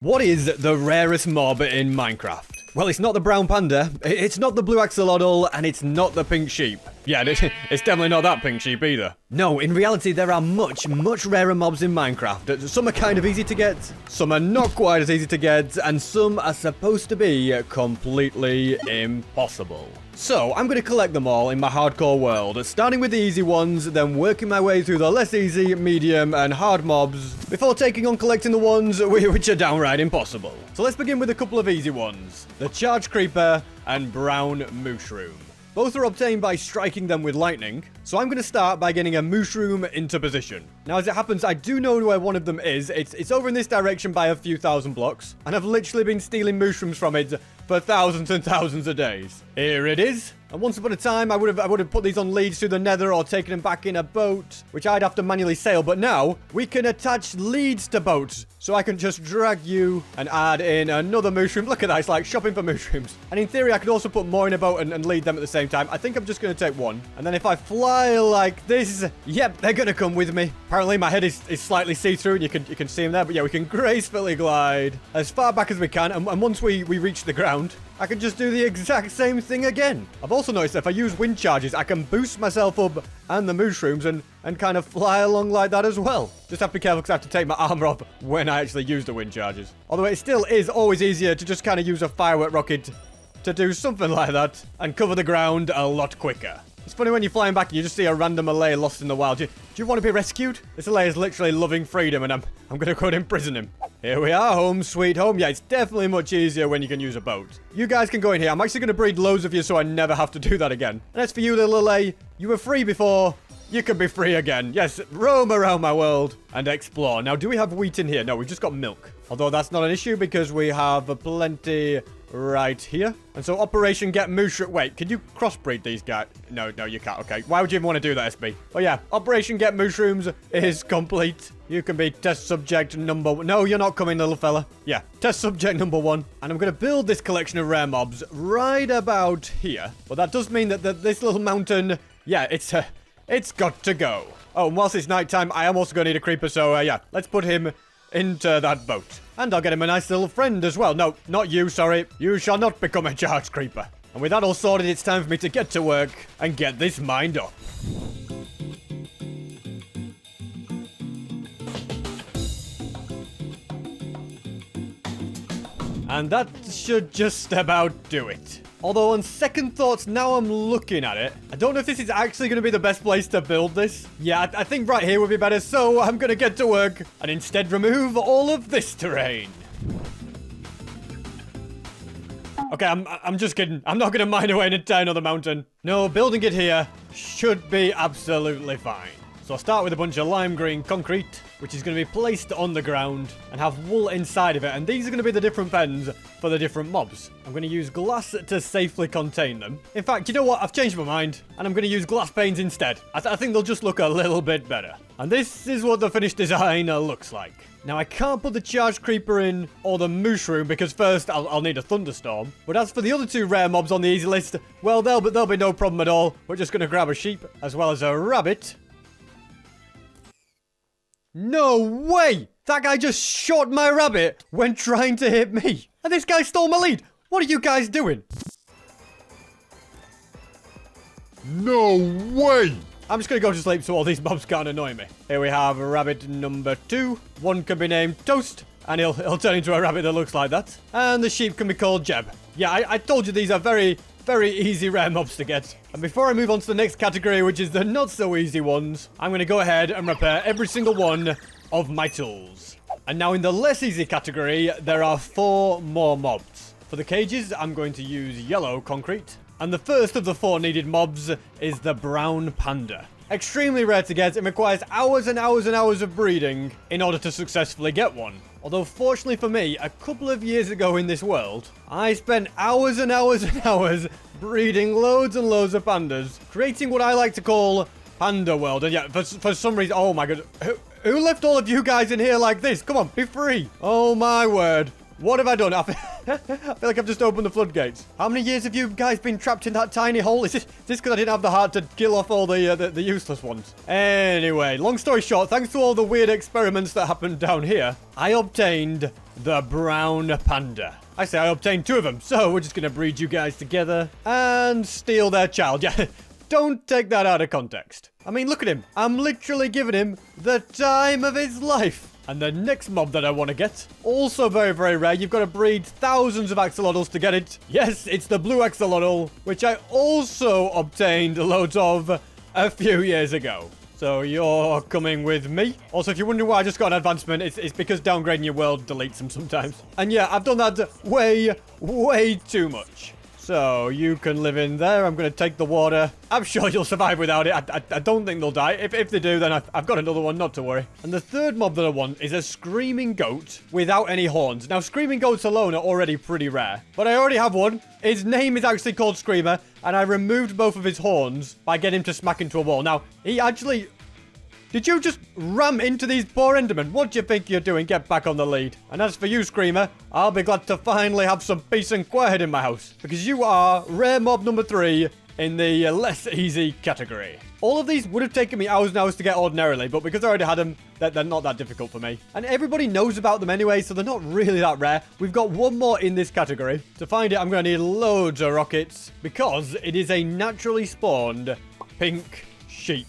What is the rarest mob in Minecraft? Well, it's not the brown panda, it's not the blue axolotl, and it's not the pink sheep. Yeah, it's definitely not that pink sheep either. No, in reality, there are much rarer mobs in Minecraft. Some are kind of easy to get, some are not quite as easy to get, and some are supposed to be completely impossible. So, I'm going to collect them all in my hardcore world, starting with the easy ones, then working my way through the less easy, medium, and hard mobs, before taking on collecting the ones which are downright impossible. So let's begin with a couple of easy ones. The charge creeper and brown mushroom. Both are obtained by striking them with lightning, so I'm going to start by getting a mushroom into position. Now, as it happens, I do know where one of them is. It's over in this direction by a few thousand blocks, and I've literally been stealing mushrooms from it for thousands and thousands of days. Here it is. And once upon a time, I would have put these on leads to the nether or taken them back in a boat, which I'd have to manually sail. But now, we can attach leads to boats. So I can just drag you and add in another mushroom. Look at that, it's like shopping for mushrooms. And in theory, I could also put more in a boat and lead them at the same time. I think I'm just going to take one. And then if I fly like this, yep, they're going to come with me. Apparently, my head is slightly see-through, and you can see them there. But yeah, we can gracefully glide as far back as we can. And once we reach the ground, I can just do the exact same thing again. I've also noticed that if I use wind charges, I can boost myself up and the mushrooms and kind of fly along like that as well. Just have to be careful because I have to take my armor off when I actually use the wind charges. Although it still is always easier to just kind of use a firework rocket to do something like that and cover the ground a lot quicker. It's funny when you're flying back and you just see a random Malay lost in the wild. Do you want to be rescued? This Malay is literally loving freedom, and I'm going to go and imprison him. Here we are, home sweet home. Yeah, it's definitely much easier when you can use a boat. You guys can go in here. I'm actually going to breed loads of you so I never have to do that again. And as for you, little Malay, you were free before. You can be free again. Yes, roam around my world and explore. Now, do we have wheat in here? No, we've just got milk. Although that's not an issue because we have plenty right here. And so Operation Get Mushroom. Wait, can you crossbreed these guys? No, you can't. Okay, why would you even want to do that, SB? Oh yeah, Operation Get Mushrooms is complete. You can be test subject number one. No, you're not coming, little fella. Yeah, test subject number one. And I'm going to build this collection of rare mobs right about here. But that does mean that this little mountain, yeah, it's got to go. Oh, and whilst it's nighttime, I am also going to need a creeper. So yeah, let's put him into that boat. And I'll get him a nice little friend as well. No, not you, sorry. You shall not become a charge creeper. And with that all sorted, it's time for me to get to work and get this mined up. And that should just about do it. Although on second thoughts, now I'm looking at it, I don't know if this is actually going to be the best place to build this. Yeah, I think right here would be better, so I'm going to get to work and instead remove all of this terrain. Okay, I'm just kidding. I'm not going to mine away an entire another mountain. No, building it here should be absolutely fine. So I'll start with a bunch of lime green concrete, which is going to be placed on the ground and have wool inside of it. And these are going to be the different pens for the different mobs. I'm going to use glass to safely contain them. In fact, you know what? I've changed my mind and I'm going to use glass panes instead. I think they'll just look a little bit better. And this is what the finished design looks like. Now, I can't put the charge creeper in or the mushroom because first I'll need a thunderstorm. But as for the other two rare mobs on the easy list, well, there'll be no problem at all. We're just going to grab a sheep as well as a rabbit. No way! That guy just shot my rabbit when trying to hit me. And this guy stole my lead. What are you guys doing? No way! I'm just going to go to sleep so all these mobs can't annoy me. Here we have rabbit number 2. One can be named Toast, and he'll turn into a rabbit that looks like that. And the sheep can be called Jeb. Yeah, I told you these are very easy rare mobs to get. And before I move on to the next category, which is the not so easy ones, I'm going to go ahead and repair every single one of my tools. And now in the less easy category, there are 4 more mobs. For the cages, I'm going to use yellow concrete. And the first of the 4 needed mobs is the brown panda. Extremely rare to get and requires hours and hours and hours of breeding in order to successfully get one. Although fortunately for me, a couple of years ago in this world, I spent hours and hours and hours breeding loads and loads of pandas, creating what I like to call Panda World. And yeah, for some reason, oh my god, who left all of you guys in here like this? Come on, be free. Oh my word. What have I done? I feel like I've just opened the floodgates. How many years have you guys been trapped in that tiny hole? Is this because I didn't have the heart to kill off all the useless ones? Anyway, long story short, thanks to all the weird experiments that happened down here, I obtained the brown panda. I say I obtained 2 of them, so we're just going to breed you guys together and steal their child. Yeah, don't take that out of context. I mean, look at him. I'm literally giving him the time of his life. And the next mob that I want to get, also very, very rare. You've got to breed thousands of axolotls to get it. Yes, it's the blue axolotl, which I also obtained loads of a few years ago. So you're coming with me. Also, if you're wondering why I just got an advancement, it's because downgrading your world deletes them sometimes. And yeah, I've done that way too much. So you can live in there. I'm going to take the water. I'm sure you'll survive without it. I don't think they'll die. If they do, then I've got another one, not to worry. And the third mob that I want is a screaming goat without any horns. Now, screaming goats alone are already pretty rare, but I already have one. His name is actually called Screamer, and I removed both of his horns by getting him to smack into a wall. Now, he actually... Did you just ram into these poor Endermen? What do you think you're doing? Get back on the lead. And as for you, Screamer, I'll be glad to finally have some peace and quiet in my house. Because you are rare mob number 3 in the less easy category. All of these would have taken me hours and hours to get ordinarily, but because I already had them, they're not that difficult for me. And everybody knows about them anyway, so they're not really that rare. We've got one more in this category. To find it, I'm going to need loads of rockets, because it is a naturally spawned pink sheep.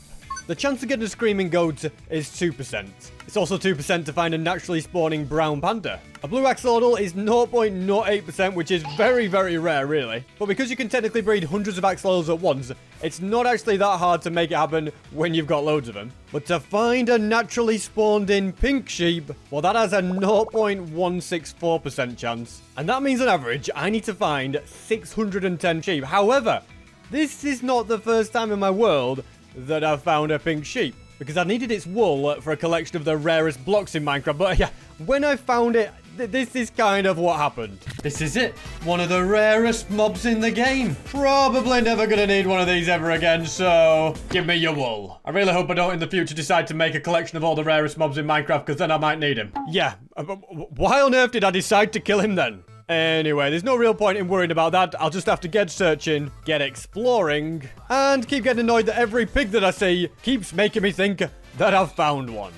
The chance of getting a screaming goat is 2%. It's also 2% to find a naturally spawning brown panda. A blue axolotl is 0.08%, which is very, very rare, really. But because you can technically breed hundreds of axolotls at once, it's not actually that hard to make it happen when you've got loads of them. But to find a naturally spawned in pink sheep, well, that has a 0.164% chance. And that means on average, I need to find 610 sheep. However, this is not the first time in my world that I've found a pink sheep, because I needed its wool for a collection of the rarest blocks in Minecraft. But yeah, when I found it, this is kind of what happened. This is it. One of the rarest mobs in the game. Probably never gonna need one of these ever again, so give me your wool. I really hope I don't in the future decide to make a collection of all the rarest mobs in Minecraft, because then I might need him. Yeah, why on earth did I decide to kill him then? Anyway, there's no real point in worrying about that. I'll just have to get searching, get exploring, and keep getting annoyed that every pig that I see keeps making me think that I've found one.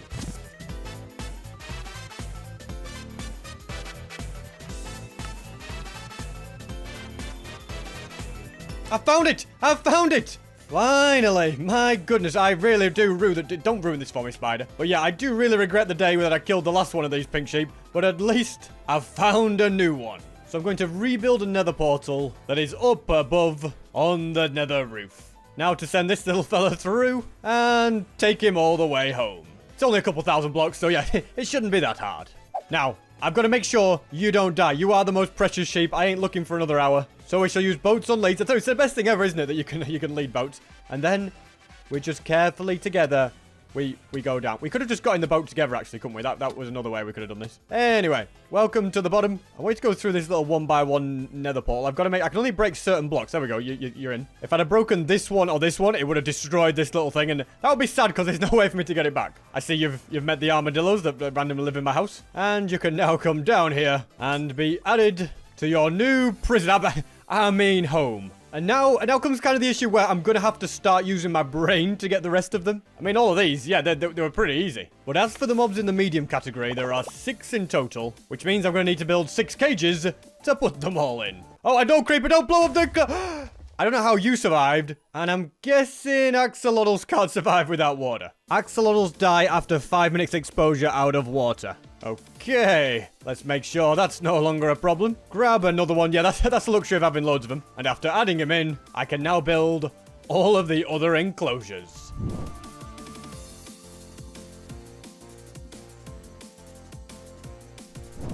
I found it! I found it! Finally! My goodness, I really do don't ruin this for me, Spider. But yeah, I do really regret the day that I killed the last one of these pink sheep, but at least I've found a new one. So I'm going to rebuild a nether portal that is up above on the nether roof. Now to send this little fella through and take him all the way home. It's only a couple thousand blocks, so yeah, it shouldn't be that hard. Now, I've got to make sure you don't die. You are the most precious sheep. I ain't looking for another hour. So we shall use boats on leads. It's the best thing ever, isn't it? That you can lead boats. And then we just carefully together, we go down. We could have just got in the boat together, actually, couldn't we? That was another way we could have done this. Anyway, welcome to the bottom. I want you to go through this little 1x1 nether portal. I can only break certain blocks. There we go. You're in. If I'd have broken this one or this one, it would have destroyed this little thing. And that would be sad because there's no way for me to get it back. I see you've met the armadillos that randomly live in my house. And you can now come down here and be added to your new prison. I mean home. And now comes kind of the issue where I'm going to have to start using my brain to get the rest of them. I mean, all of these, yeah, they were pretty easy. But as for the mobs in the medium category, there are 6 in total, which means I'm going to need to build 6 cages to put them all in. Oh, and don't creeper, don't blow up the... I don't know how you survived, and I'm guessing axolotls can't survive without water. Axolotls die after 5 minutes exposure out of water. Okay, let's make sure that's no longer a problem. Grab another one. Yeah, that's the luxury of having loads of them. And after adding him in, I can now build all of the other enclosures.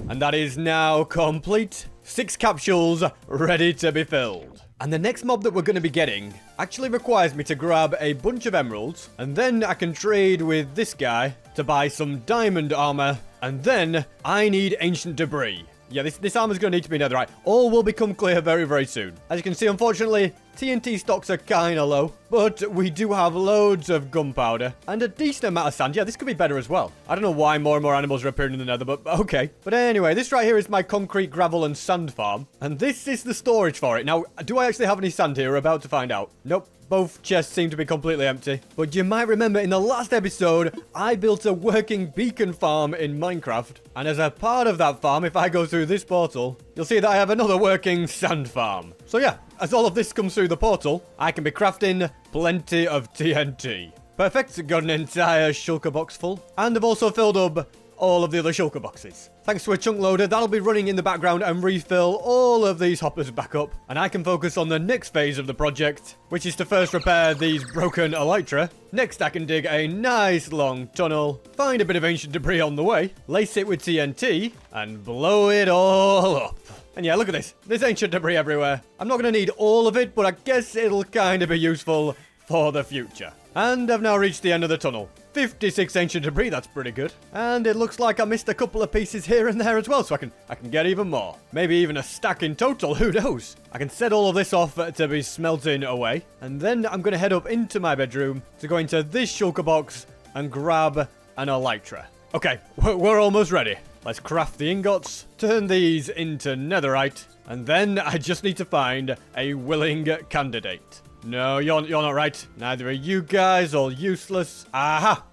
And that is now complete. 6 capsules ready to be filled. And the next mob that we're going to be getting actually requires me to grab a bunch of emeralds, and then I can trade with this guy to buy some diamond armor And then I need ancient debris. Yeah, this armor's going to need to be netherite. All will become clear very, very soon. As you can see, unfortunately, TNT stocks are kind of low. But we do have loads of gunpowder and a decent amount of sand. Yeah, this could be better as well. I don't know why more and more animals are appearing in the nether, but okay. But anyway, this right here is my concrete, gravel, and sand farm. And this is the storage for it. Now, do I actually have any sand here? We're about to find out. Nope. Both chests seem to be completely empty. But you might remember in the last episode, I built a working beacon farm in Minecraft. And as a part of that farm, if I go through this portal, you'll see that I have another working sand farm. So yeah, as all of this comes through the portal, I can be crafting plenty of TNT. Perfect, got an entire shulker box full. And I've also filled up all of the other shulker boxes. Thanks to a chunk loader, that'll be running in the background and refill all of these hoppers back up. And I can focus on the next phase of the project, which is to first repair these broken elytra. Next, I can dig a nice long tunnel, find a bit of ancient debris on the way, lace it with TNT, and blow it all up. And yeah, look at this. There's ancient debris everywhere. I'm not going to need all of it, but I guess it'll kind of be useful for the future. And I've now reached the end of the tunnel. 56 ancient debris, that's pretty good. And it looks like I missed a couple of pieces here and there as well, so I can get even more. Maybe even a stack in total, who knows? I can set all of this off to be smelting away. And then I'm going to head up into my bedroom to go into this shulker box and grab an elytra. Okay, we're almost ready. Let's craft the ingots, turn these into netherite, and then I just need to find a willing candidate. No, you're not right. Neither are you guys, all useless. Aha!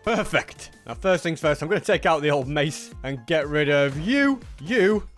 Perfect. Now, first things first, I'm going to take out the old mace and get rid of you,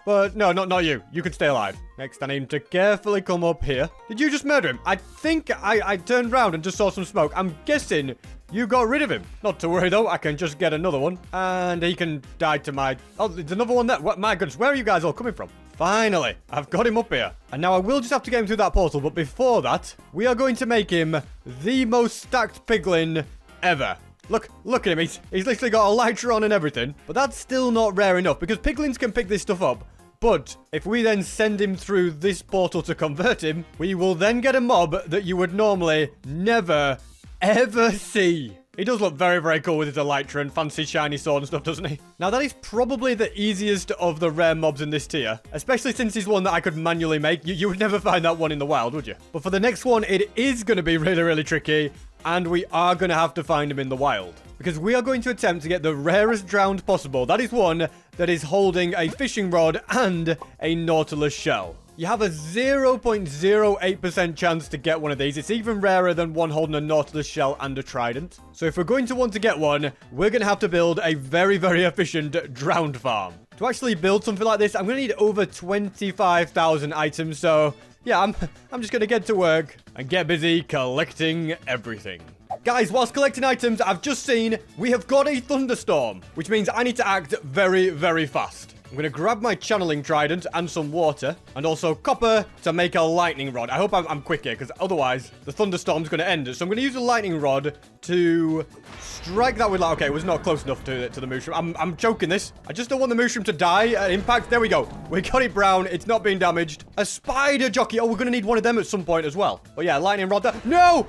but no, not you. You can stay alive. Next, I need him to carefully come up here. Did you just murder him? I think I turned around and just saw some smoke. I'm guessing you got rid of him. Not to worry, though. I can just get another one, and he can die to my... Oh, there's another one there. What? My goodness, where are you guys all coming from? Finally, I've got him up here. And now I will just have to get him through that portal, but before that, we are going to make him the most stacked piglin ever. Look at him. He's literally got a elytra on and everything. But that's still not rare enough, because piglins can pick this stuff up. But if we then send him through this portal to convert him, we will then get a mob that you would normally never, ever see. He does look very, very cool with his elytra and fancy shiny sword and stuff, doesn't he? Now, that is probably the easiest of the rare mobs in this tier. Especially since he's one that I could manually make. You would never find that one in the wild, would you? But for the next one, it is going to be really, really tricky. And we are going to have to find him in the wild. Because we are going to attempt to get the rarest drowned possible. That is one that is holding a fishing rod and a nautilus shell. You have a 0.08% chance to get one of these. It's even rarer than one holding a nautilus shell and a trident. So if we're going to want to get one, we're going to have to build a very, very efficient drowned farm. To actually build something like this, I'm going to need over 25,000 items. So yeah, I'm just going to get to work and get busy collecting everything. Guys, whilst collecting items, I've just seen we have got a thunderstorm, which means I need to act very, very fast. I'm going to grab my channeling trident and some water, and also copper to make a lightning rod. I hope I'm quick here, because otherwise the thunderstorm's going to end. So I'm going to use a lightning rod to strike that with... Okay, it was not close enough to the mushroom. I'm choking this. I just don't want the mushroom to die at impact. There we go. We got it brown. It's not being damaged. A spider jockey. Oh, we're going to need one of them at some point as well. But yeah, lightning rod there. No!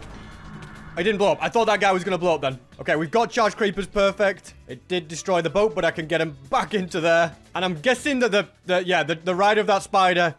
I didn't blow up. I thought that guy was going to blow up then. Okay, we've got charge creepers. Perfect. It did destroy the boat, but I can get him back into there. And I'm guessing that the rider of that spider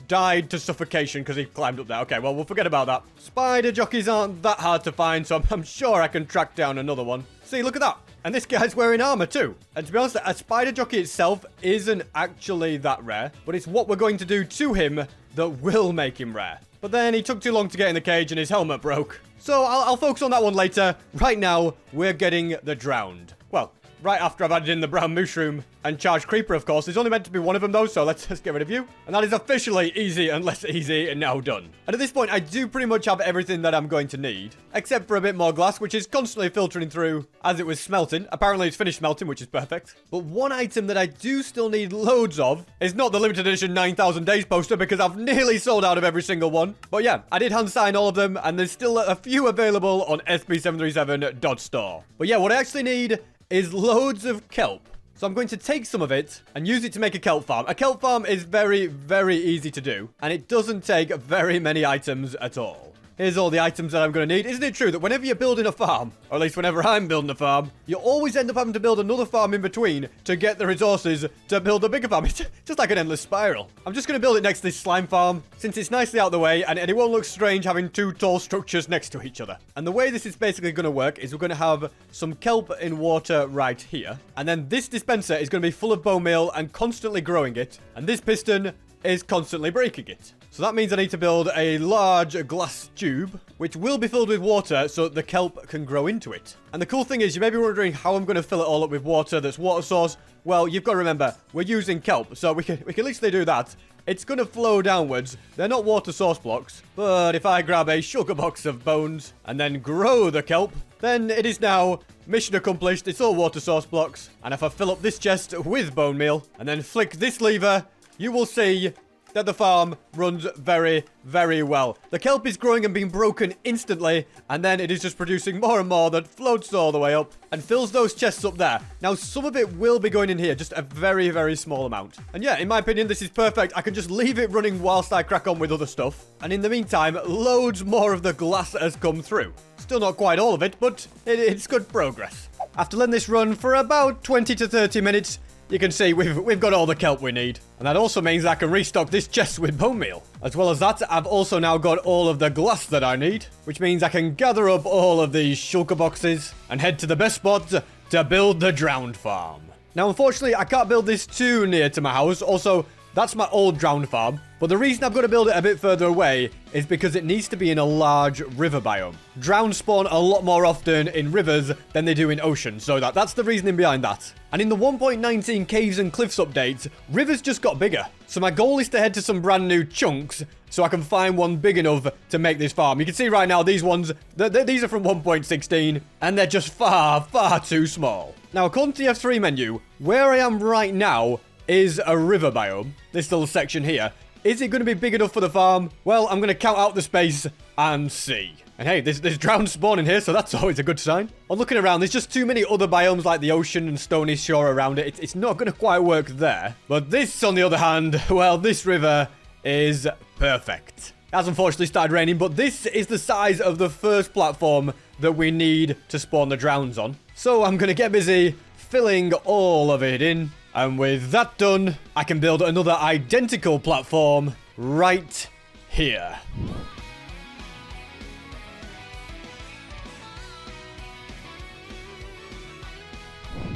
died to suffocation because he climbed up there. Okay, well, we'll forget about that. Spider jockeys aren't that hard to find, so I'm sure I can track down another one. See, look at that. And this guy's wearing armor too. And to be honest, a spider jockey itself isn't actually that rare, but it's what we're going to do to him that will make him rare. But then he took too long to get in the cage and his helmet broke. So I'll focus on that one later. Right now, we're getting the drowned. Well, right after I've added in the brown mushroom and charged creeper, of course. There's only meant to be one of them, though, so let's just get rid of you. And that is officially easy and less easy and now done. And at this point, I do pretty much have everything that I'm going to need, except for a bit more glass, which is constantly filtering through as it was smelting. Apparently, it's finished smelting, which is perfect. But one item that I do still need loads of is not the limited edition 9,000 days poster, because I've nearly sold out of every single one. But yeah, I did hand sign all of them, and there's still a few available on sp737.store. But yeah, what I actually need is loads of kelp. So I'm going to take some of it and use it to make a kelp farm. A kelp farm is very, very easy to do, and it doesn't take very many items at all. Here's all the items that I'm going to need. Isn't it true that whenever you're building a farm, or at least whenever I'm building a farm, you always end up having to build another farm in between to get the resources to build a bigger farm? It's just like an endless spiral. I'm just going to build it next to this slime farm, since it's nicely out of the way, and it won't look strange having two tall structures next to each other. And the way this is basically going to work is we're going to have some kelp in water right here, and then this dispenser is going to be full of bone meal and constantly growing it, and this piston is constantly breaking it. So that means I need to build a large glass tube, which will be filled with water so that the kelp can grow into it. And the cool thing is, you may be wondering how I'm going to fill it all up with water that's water source. Well, you've got to remember, we're using kelp, so we can at least do that. It's going to flow downwards. They're not water source blocks, but if I grab a sugar box of bones and then grow the kelp, then it is now mission accomplished. It's all water source blocks. And if I fill up this chest with bone meal and then flick this lever, you will see that the farm runs very, very well. The kelp is growing and being broken instantly, and then it is just producing more and more that floats all the way up and fills those chests up there. Now, some of it will be going in here, just a very, very small amount. And yeah, in my opinion, this is perfect. I can just leave it running whilst I crack on with other stuff. And in the meantime, loads more of the glass has come through. Still not quite all of it, but it's good progress. After letting this run for about 20 to 30 minutes, you can see we've got all the kelp we need. And that also means I can restock this chest with bone meal. As well as that, I've also now got all of the glass that I need, which means I can gather up all of these shulker boxes and head to the best spot to build the drowned farm. Now, unfortunately, I can't build this too near to my house. Also, that's my old drowned farm. But the reason I've got to build it a bit further away is because it needs to be in a large river biome. Drowned spawn a lot more often in rivers than they do in oceans, so that's the reasoning behind that. And in the 1.19 Caves and Cliffs update, rivers just got bigger. So my goal is to head to some brand new chunks so I can find one big enough to make this farm. You can see right now these ones, these are from 1.16 and they're just far, far too small. Now, according to the F3 menu, where I am right now is a river biome, this little section here. Is it going to be big enough for the farm? Well, I'm going to count out the space and see. And hey, there's drowned spawn in here, so that's always a good sign. On looking around, there's just too many other biomes like the ocean and stony shore around it. It's not going to quite work there. But this, on the other hand, well, this river is perfect. It has unfortunately started raining, but this is the size of the first platform that we need to spawn the drowns on. So I'm going to get busy filling all of it in. And with that done, I can build another identical platform right here.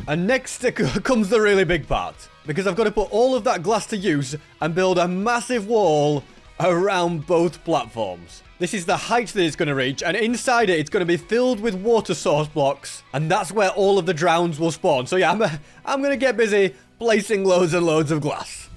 And next comes the really big part, because I've got to put all of that glass to use and build a massive wall around both platforms. This is the height that it's going to reach, and inside it, it's going to be filled with water source blocks, and that's where all of the drowns will spawn. So yeah, I'm going to get busy placing loads and loads of glass.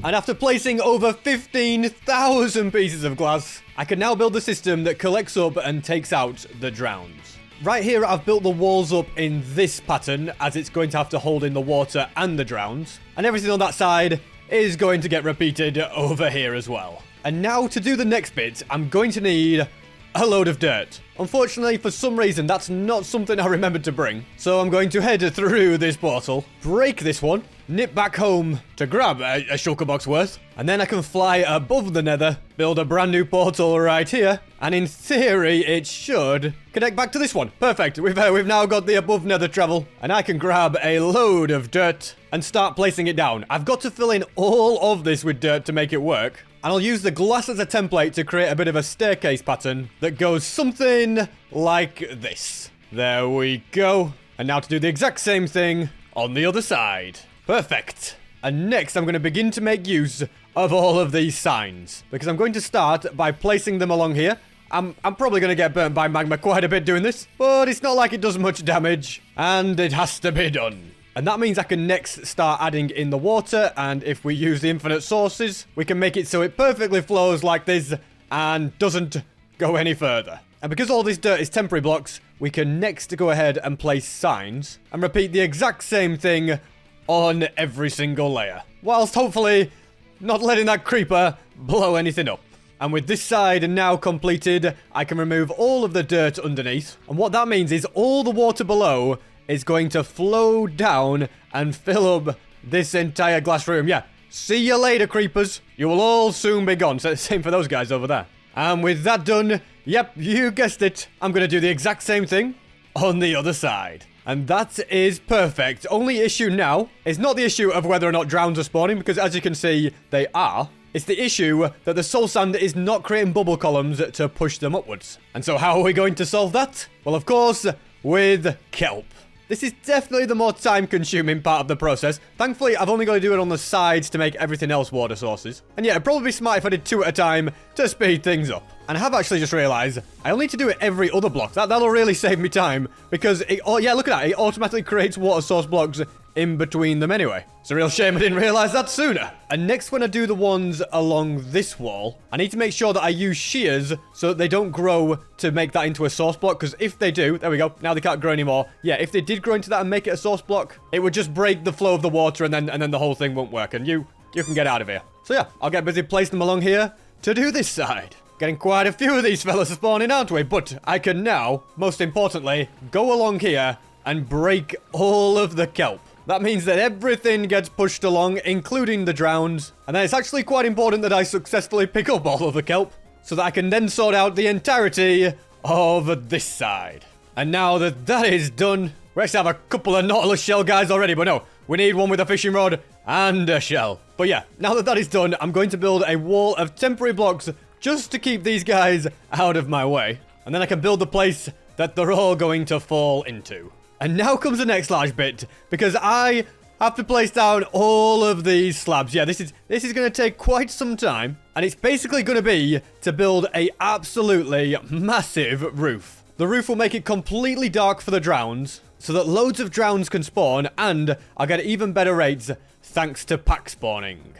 And after placing over 15,000 pieces of glass, I can now build a system that collects up and takes out the drowns. Right here, I've built the walls up in this pattern, as it's going to have to hold in the water and the drowns. And everything on that side is going to get repeated over here as well. And now to do the next bit, I'm going to need a load of dirt. Unfortunately, for some reason, that's not something I remembered to bring. So I'm going to head through this portal, break this one, nip back home to grab a shulker box worth, and then I can fly above the nether, build a brand new portal right here, and in theory, it should connect back to this one. Perfect. We've now got the above nether travel, and I can grab a load of dirt and start placing it down. I've got to fill in all of this with dirt to make it work. And I'll use the glass as a template to create a bit of a staircase pattern that goes something like this. There we go. And now to do the exact same thing on the other side. Perfect. And next I'm going to begin to make use of all of these signs, because I'm going to start by placing them along here. I'm probably going to get burnt by magma quite a bit doing this, but it's not like it does much damage, and it has to be done. And that means I can next start adding in the water, and if we use the infinite sources, we can make it so it perfectly flows like this and doesn't go any further. And because all this dirt is temporary blocks, we can next go ahead and place signs and repeat the exact same thing on every single layer, whilst hopefully not letting that creeper blow anything up. And with this side now completed, I can remove all of the dirt underneath. And what that means is all the water below is going to flow down and fill up this entire glass room. Yeah, see you later, creepers. You will all soon be gone. So same for those guys over there. And with that done, yep, you guessed it. I'm going to do the exact same thing on the other side. And that is perfect. Only issue now is not the issue of whether or not drowns are spawning, because as you can see, they are. It's the issue that the soul sand is not creating bubble columns to push them upwards. And so how are we going to solve that? Well, of course, with kelp. This is definitely the more time-consuming part of the process. Thankfully, I've only got to do it on the sides to make everything else water sources. And yeah, it'd probably be smart if I did 2 at a time to speed things up. And I have actually just realized I'll need to do it every other block. That'll really save me time because yeah, look at that. It automatically creates water source blocks in between them anyway. It's a real shame I didn't realize that sooner. And next, when I do the ones along this wall, I need to make sure that I use shears so that they don't grow to make that into a source block. Because if they do, there we go. Now they can't grow anymore. Yeah, if they did grow into that and make it a source block, it would just break the flow of the water and then the whole thing won't work. And you can get out of here. So yeah, I'll get busy placing them along here to do this side. Getting quite a few of these fellas spawning, aren't we? But I can now, most importantly, go along here and break all of the kelp. That means that everything gets pushed along, including the drowns. And then it's actually quite important that I successfully pick up all of the kelp so that I can then sort out the entirety of this side. And now that that is done, we actually have a couple of Nautilus shell guys already, but no, we need one with a fishing rod and a shell. But yeah, now that that is done, I'm going to build a wall of temporary blocks just to keep these guys out of my way. And then I can build the place that they're all going to fall into. And now comes the next large bit, because I have to place down all of these slabs. Yeah, this is going to take quite some time, and it's basically going to be to build a absolutely massive roof. The roof will make it completely dark for the drowns, so that loads of drowns can spawn, and I'll get even better rates thanks to pack spawning.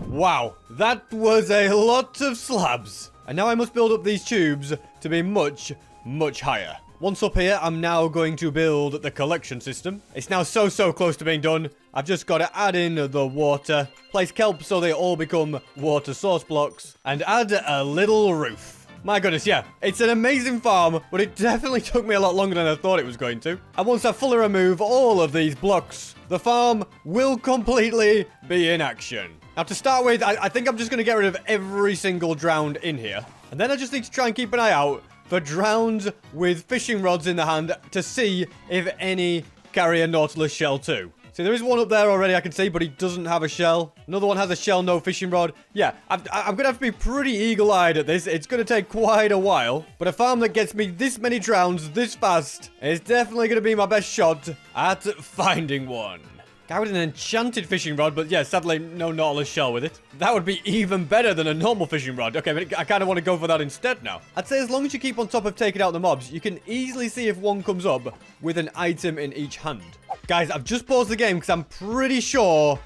Wow, that was a lot of slabs. And now I must build up these tubes to be much, much higher. Once up here, I'm now going to build the collection system. It's now so close to being done. I've just got to add in the water, place kelp so they all become water source blocks, and add a little roof. My goodness, yeah, it's an amazing farm, but it definitely took me a lot longer than I thought it was going to. And once I fully remove all of these blocks, the farm will completely be in action. Now, to start with, I think I'm just going to get rid of every single drowned in here. And then I just need to try and keep an eye out for drowns with fishing rods in the hand to see if any carry a Nautilus shell too. See, there is one up there already I can see, but he doesn't have a shell. Another one has a shell, no fishing rod. Yeah, I'm going to have to be pretty eagle-eyed at this. It's going to take quite a while. But a farm that gets me this many drowns this fast is definitely going to be my best shot at finding one. Guy with an enchanted fishing rod, but yeah, sadly, no Nautilus shell with it. That would be even better than a normal fishing rod. Okay, but I kind of want to go for that instead now. I'd say as long as you keep on top of taking out the mobs, you can easily see if one comes up with an item in each hand. Guys, I've just paused the game because I'm pretty sure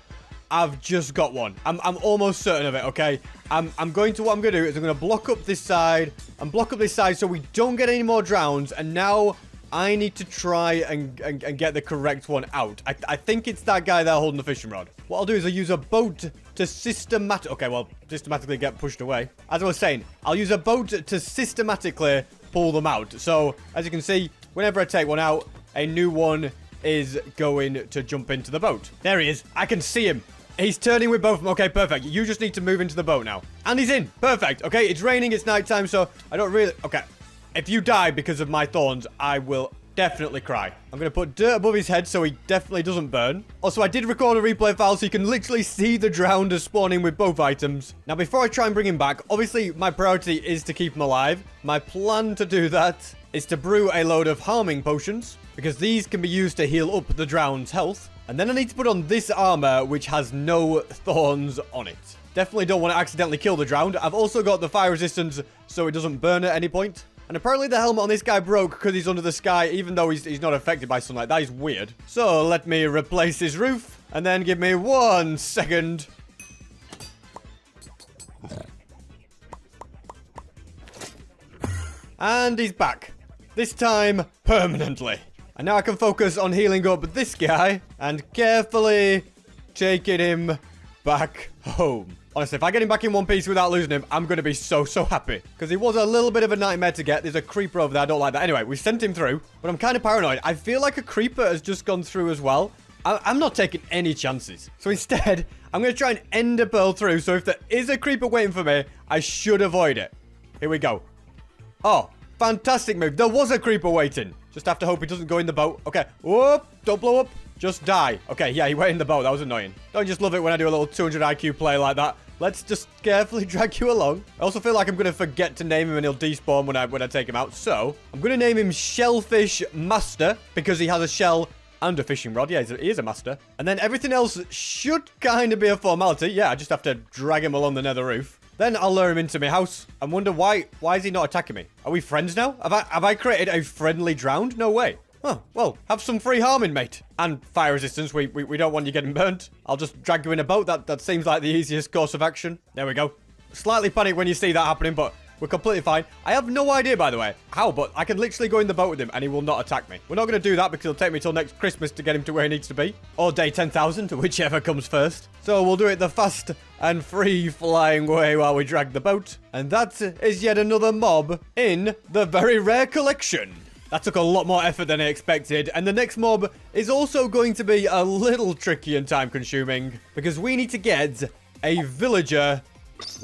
I've just got one. I'm almost certain of it, okay? What I'm going to do is I'm going to block up this side and block up this side so we don't get any more drowns. And now I need to try and get the correct one out. I think it's that guy there holding the fishing rod. What I'll do is I'll use a boat to systematically get pushed away. As I was saying, I'll use a boat to systematically pull them out. So, as you can see, whenever I take one out, a new one is going to jump into the boat. There he is. I can see him. He's turning with both of them. Okay, perfect. You just need to move into the boat now. And he's in. Perfect. Okay, it's raining. It's nighttime, so I don't really... Okay. If you die because of my thorns, I will definitely cry. I'm going to put dirt above his head so he definitely doesn't burn. Also, I did record a replay file so you can literally see the drowned spawning with both items. Now, before I try and bring him back, obviously, my priority is to keep him alive. My plan to do that is to brew a load of harming potions, because these can be used to heal up the drowned's health. And then I need to put on this armor, which has no thorns on it. Definitely don't want to accidentally kill the drowned. I've also got the fire resistance so it doesn't burn at any point. And apparently the helmet on this guy broke because he's under the sky, even though he's not affected by sunlight. That is weird. So let me replace his roof, and then give me 1 second. And he's back. This time, permanently. And now I can focus on healing up this guy and carefully taking him back home. Honestly, if I get him back in one piece without losing him, I'm going to be so happy. Because he was a little bit of a nightmare to get. There's a creeper over there. I don't like that. Anyway, we sent him through, but I'm kind of paranoid. I feel like a creeper has just gone through as well. I'm not taking any chances. So instead, I'm going to try and end a pearl through. So if there is a creeper waiting for me, I should avoid it. Here we go. Oh, fantastic move. There was a creeper waiting. Just have to hope he doesn't go in the boat. Okay. Whoop. Don't blow up. Just die. Okay, yeah, he went in the boat. That was annoying. Don't just love it when I do a little 200 IQ play like that. Let's just carefully drag you along. I also feel like I'm going to forget to name him and he'll despawn when I take him out. So, I'm going to name him Shellfish Master because he has a shell and a fishing rod. Yeah, he is a master. And then everything else should kind of be a formality. Yeah, I just have to drag him along the nether roof. Then I'll lure him into my house and wonder why is he not attacking me? Are we friends now? Have I created a friendly drowned? No way. Oh, well, have some free harming, mate. And fire resistance. We don't want you getting burnt. I'll just drag you in a boat. That seems like the easiest course of action. There we go. Slightly panic when you see that happening, but we're completely fine. I have no idea, by the way, how, but I can literally go in the boat with him and he will not attack me. We're not going to do that because it'll take me till next Christmas to get him to where he needs to be. Or day 10,000, whichever comes first. So we'll do it the fast and free flying way while we drag the boat. And that is yet another mob in the very rare collection. That took a lot more effort than I expected, and the next mob is also going to be a little tricky and time-consuming, because we need to get a villager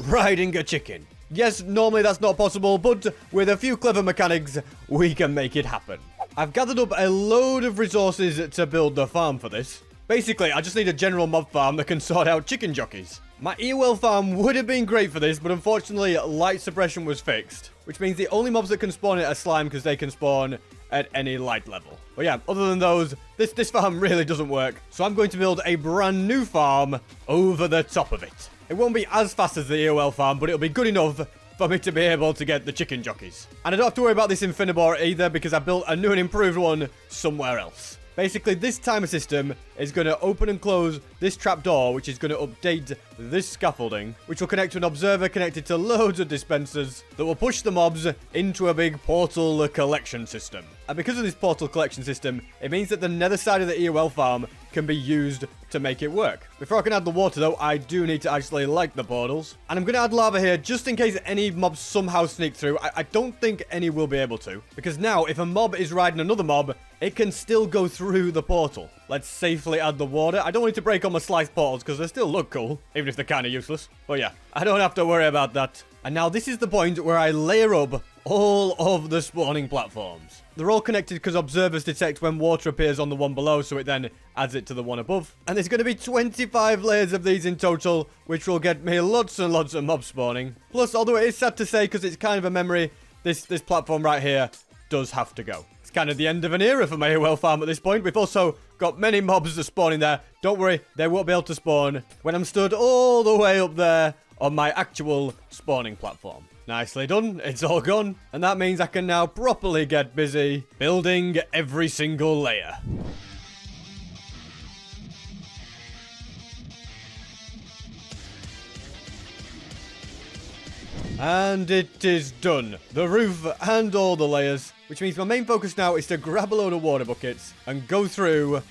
riding a chicken. Yes, normally that's not possible, but with a few clever mechanics, we can make it happen. I've gathered up a load of resources to build the farm for this. Basically, I just need a general mob farm that can sort out chicken jockeys. My earwell farm would have been great for this, but unfortunately, light suppression was fixed. Which means the only mobs that can spawn it are slime because they can spawn at any light level. But yeah, other than those, this farm really doesn't work. So I'm going to build a brand new farm over the top of it. It won't be as fast as the earwell farm, but it'll be good enough for me to be able to get the chicken jockeys. And I don't have to worry about this Infinibor either because I built a new and improved one somewhere else. Basically, this timer system is going to open and close this trapdoor, which is going to update this scaffolding, which will connect to an observer connected to loads of dispensers that will push the mobs into a big portal collection system. And because of this portal collection system, it means that the nether side of the earwell farm can be used to make it work. Before I can add the water, though, I do need to actually light the portals. And I'm going to add lava here just in case any mobs somehow sneak through. I don't think any will be able to. Because now, if a mob is riding another mob, it can still go through the portal. Let's safely add the water. I don't want it to break all my sliced portals because they still look cool, even if they're kind of useless. But yeah, I don't have to worry about that. And now this is the point where I layer up all of the spawning platforms. They're all connected because observers detect when water appears on the one below, so it then adds it to the one above. And there's going to be 25 layers of these in total, which will get me lots and lots of mob spawning. Plus, although it is sad to say because it's kind of a memory, this platform right here does have to go. It's kind of the end of an era for my AOL farm at this point. We've also got many mobs that spawn in there. Don't worry, they won't be able to spawn when I'm stood all the way up there on my actual spawning platform. Nicely done. It's all gone. And that means I can now properly get busy building every single layer. And it is done. The roof and all the layers. Which means my main focus now is to grab a load of water buckets and go through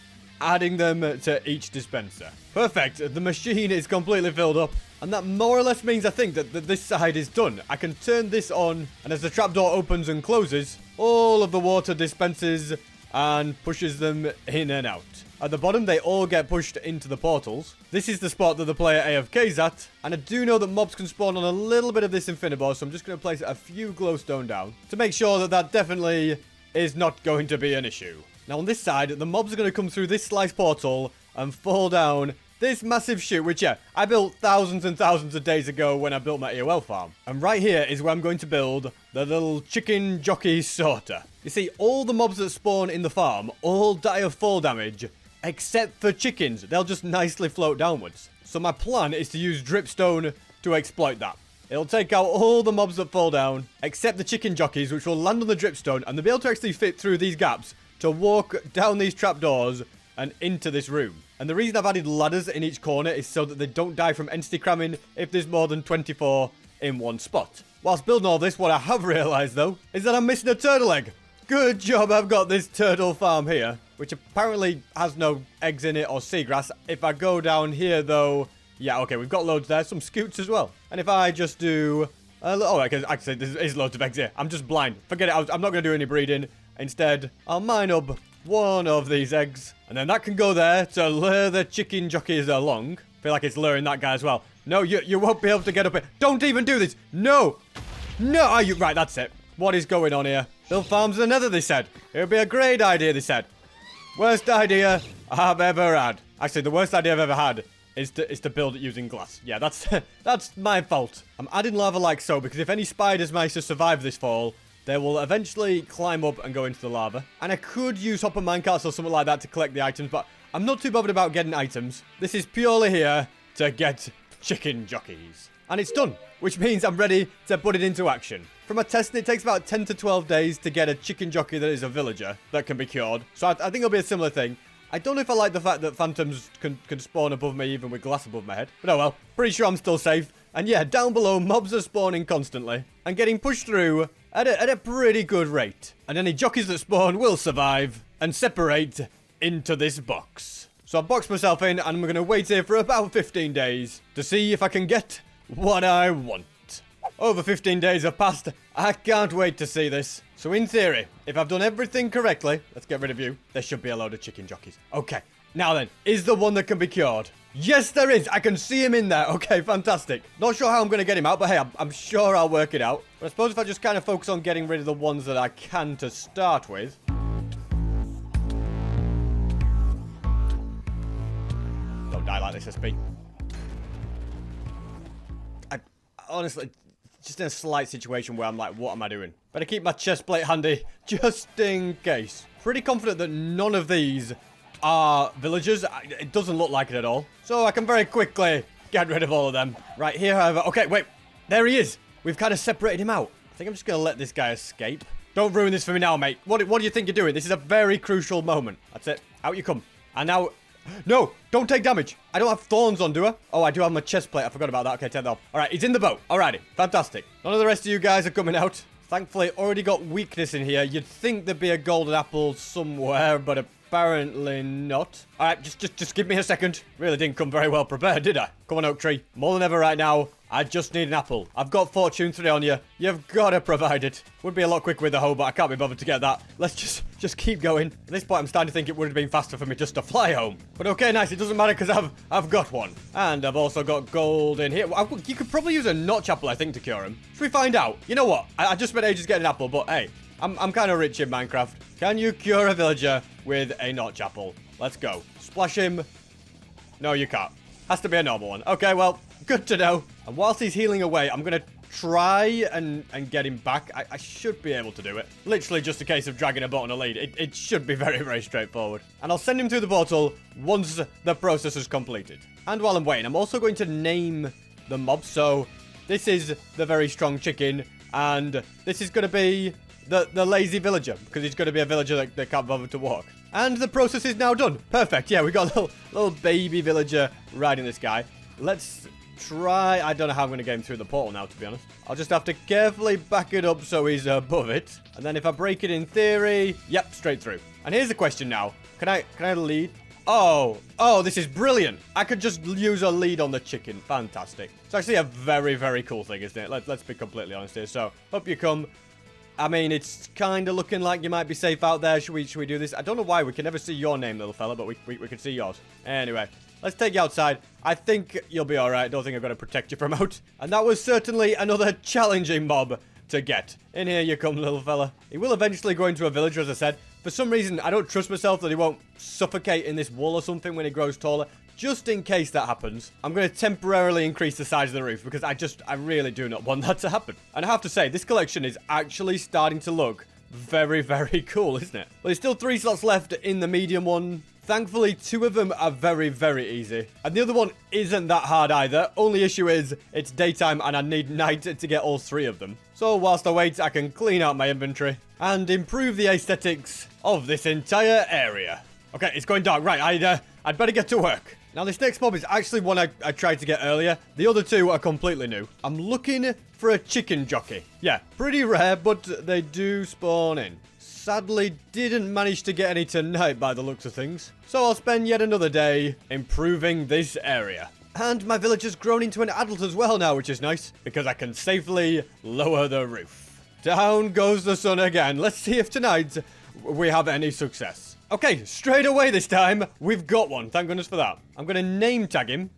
adding them to each dispenser. Perfect. The machine is completely filled up. And that more or less means I think that this side is done. I can turn this on, and as the trapdoor opens and closes, all of the water dispenses and pushes them in and out. At the bottom, they all get pushed into the portals. This is the spot that the player AFK's at, and I do know that mobs can spawn on a little bit of this Infinibor, so I'm just going to place a few glowstone down to make sure that that definitely is not going to be an issue. Now on this side, the mobs are going to come through this slice portal and fall down this massive chute, which, yeah, I built thousands and thousands of days ago when I built my AOL farm. And right here is where I'm going to build the little chicken jockey sorter. You see, all the mobs that spawn in the farm all die of fall damage, except for chickens. They'll just nicely float downwards. So my plan is to use dripstone to exploit that. It'll take out all the mobs that fall down, except the chicken jockeys, which will land on the dripstone, and they'll be able to actually fit through these gaps to walk down these trapdoors and into this room. And the reason I've added ladders in each corner is so that they don't die from entity cramming if there's more than 24 in one spot. Whilst building all this, what I have realised, though, is that I'm missing a turtle egg. Good job I've got this turtle farm here, which apparently has no eggs in it or seagrass. If I go down here, though, Yeah, okay, we've got loads there. Some scoots as well. And if I just do... oh, I can say there is loads of eggs here. I'm just blind. Forget it. I'm not going to do any breeding. Instead, I'll mine up one of these eggs. And then that can go there to lure the chicken jockeys along. Feel like it's luring that guy as well. No, you won't be able to get up it. Don't even do this. No. No. Are you... Right, that's it. What is going on here? Build farms in the nether, they said. It would be a great idea, they said. Worst idea I've ever had. Actually, the worst idea I've ever had is to build it using glass. Yeah, that's that's my fault. I'm adding lava like so because if any spiders manage to survive this fall, they will eventually climb up and go into the lava. And I could use hopper minecarts or something like that to collect the items, but I'm not too bothered about getting items. This is purely here to get chicken jockeys. And it's done, which means I'm ready to put it into action. From my testing, it takes about 10 to 12 days to get a chicken jockey that is a villager that can be cured. So I think it'll be a similar thing. I don't know if I like the fact that phantoms can spawn above me even with glass above my head. But oh well, pretty sure I'm still safe. And yeah, down below, mobs are spawning constantly and getting pushed through at a pretty good rate. And any jockeys that spawn will survive and separate into this box. So I've boxed myself in and I'm going to wait here for about 15 days to see if I can get what I want. Over 15 days have passed. I can't wait to see this. So in theory, if I've done everything correctly, let's get rid of you. There should be a load of chicken jockeys. Okay. Now then, is the one that can be cured? Yes, there is. I can see him in there. Okay, fantastic. Not sure how I'm going to get him out, but hey, I'm sure I'll work it out. But I suppose if I just kind of focus on getting rid of the ones that I can to start with. Don't die like this, SP. Honestly, just in a slight situation where I'm like, what am I doing? Better keep my chest plate handy, just in case. Pretty confident that none of these are villagers. It doesn't look like it at all. So I can very quickly get rid of all of them. Right here, however. Okay, wait. There he is. We've kind of separated him out. I think I'm just going to let this guy escape. Don't ruin this for me now, mate. What do you think you're doing? This is a very crucial moment. That's it. Out you come. And now... No, don't take damage. I don't have thorns on, do I? Oh, I do have my chest plate. I forgot about that. Okay, take that off. All right, he's in the boat. Alrighty, fantastic. None of the rest of you guys are coming out. Thankfully, already got weakness in here. You'd think there'd be a golden apple somewhere, but apparently not. All right, just give me a second. Really didn't come very well prepared, did I? Come on, oak tree. More than ever right now. I just need an apple. I've got Fortune 3 on you. You've got to provide it. Would be a lot quicker with the hoe, but I can't be bothered to get that. Let's just keep going. At this point, I'm starting to think it would have been faster for me just to fly home. But okay, nice. It doesn't matter because I've got one. And I've also got gold in here. You could probably use a notch apple, I think, to cure him. Should we find out? You know what? I just spent ages getting an apple, but hey, I'm kind of rich in Minecraft. Can you cure a villager with a notch apple? Let's go. Splash him. No, you can't. Has to be a normal one. Okay, well, good to know. And whilst he's healing away, I'm going to try and get him back. I should be able to do it. Literally just a case of dragging a boat on a lead. It should be very, very straightforward. And I'll send him through the portal once the process is completed. And while I'm waiting, I'm also going to name the mob. So this is the very strong chicken. And this is going to be the lazy villager. Because he's going to be a villager that can't bother to walk. And the process is now done. Perfect. Yeah, we got a little baby villager riding this guy. Let's try... I don't know how I'm going to get him through the portal now, to be honest. I'll just have to carefully back it up so he's above it. And then if I break it in theory... Yep, straight through. And here's the question now. Can I lead? Oh, this is brilliant. I could just use a lead on the chicken. Fantastic. It's actually a very, very cool thing, isn't it? Let's be completely honest here. So, up you come. I mean, it's kind of looking like you might be safe out there. Should we do this? I don't know why. We can never see your name, little fella, but we can see yours. Anyway, let's take you outside. I think you'll be all right. Don't think I'm going to protect you from out. And that was certainly another challenging mob to get. In here you come, little fella. He will eventually go into a villager, as I said. For some reason, I don't trust myself that he won't suffocate in this wall or something when he grows taller. Just in case that happens, I'm going to temporarily increase the size of the roof because I really do not want that to happen. And I have to say, this collection is actually starting to look very, very cool, isn't it? Well, there's still 3 slots left in the medium one. Thankfully, 2 of them are very, very easy. And the other one isn't that hard either. Only issue is, it's daytime and I need night to get all 3 of them. So whilst I wait, I can clean out my inventory and improve the aesthetics of this entire area. Okay, it's going dark. Right, I'd better get to work. Now, this next mob is actually one I tried to get earlier. The other 2 are completely new. I'm looking for a chicken jockey. Yeah, pretty rare, but they do spawn in. Sadly, didn't manage to get any tonight by the looks of things. So I'll spend yet another day improving this area. And my village has grown into an adult as well now, which is nice, because I can safely lower the roof. Down goes the sun again. Let's see if tonight we have any success. Okay, straight away this time, we've got one. Thank goodness for that. I'm going to name tag him.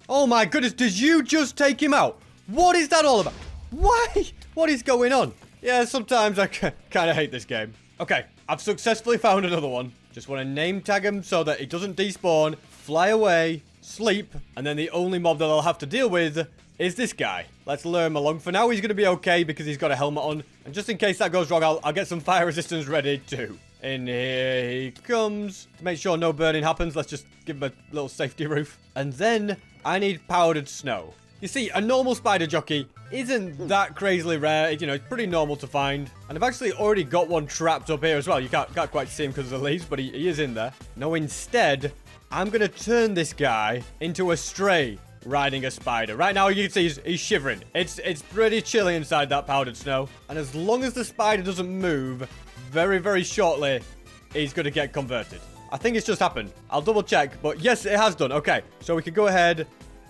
Oh my goodness, did you just take him out? What is that all about? Why? What is going on? Yeah, sometimes I kind of hate this game. Okay, I've successfully found another one. Just want to name tag him so that he doesn't despawn, fly away, sleep, and then the only mob that I'll have to deal with is this guy. Let's lure him along. For now, he's going to be okay because he's got a helmet on. And just in case that goes wrong, I'll get some fire resistance ready too. In here he comes. To make sure no burning happens, let's just give him a little safety roof. And then I need powdered snow. You see, a normal spider jockey isn't that crazily rare. You know, it's pretty normal to find. And I've actually already got one trapped up here as well. You can't quite see him because of the leaves, but he is in there. No, instead, I'm going to turn this guy into a stray riding a spider. Right now, you can see he's shivering. It's pretty chilly inside that powdered snow. And as long as the spider doesn't move, very, very shortly, he's going to get converted. I think it's just happened. I'll double check, but yes, it has done. Okay, so we can go ahead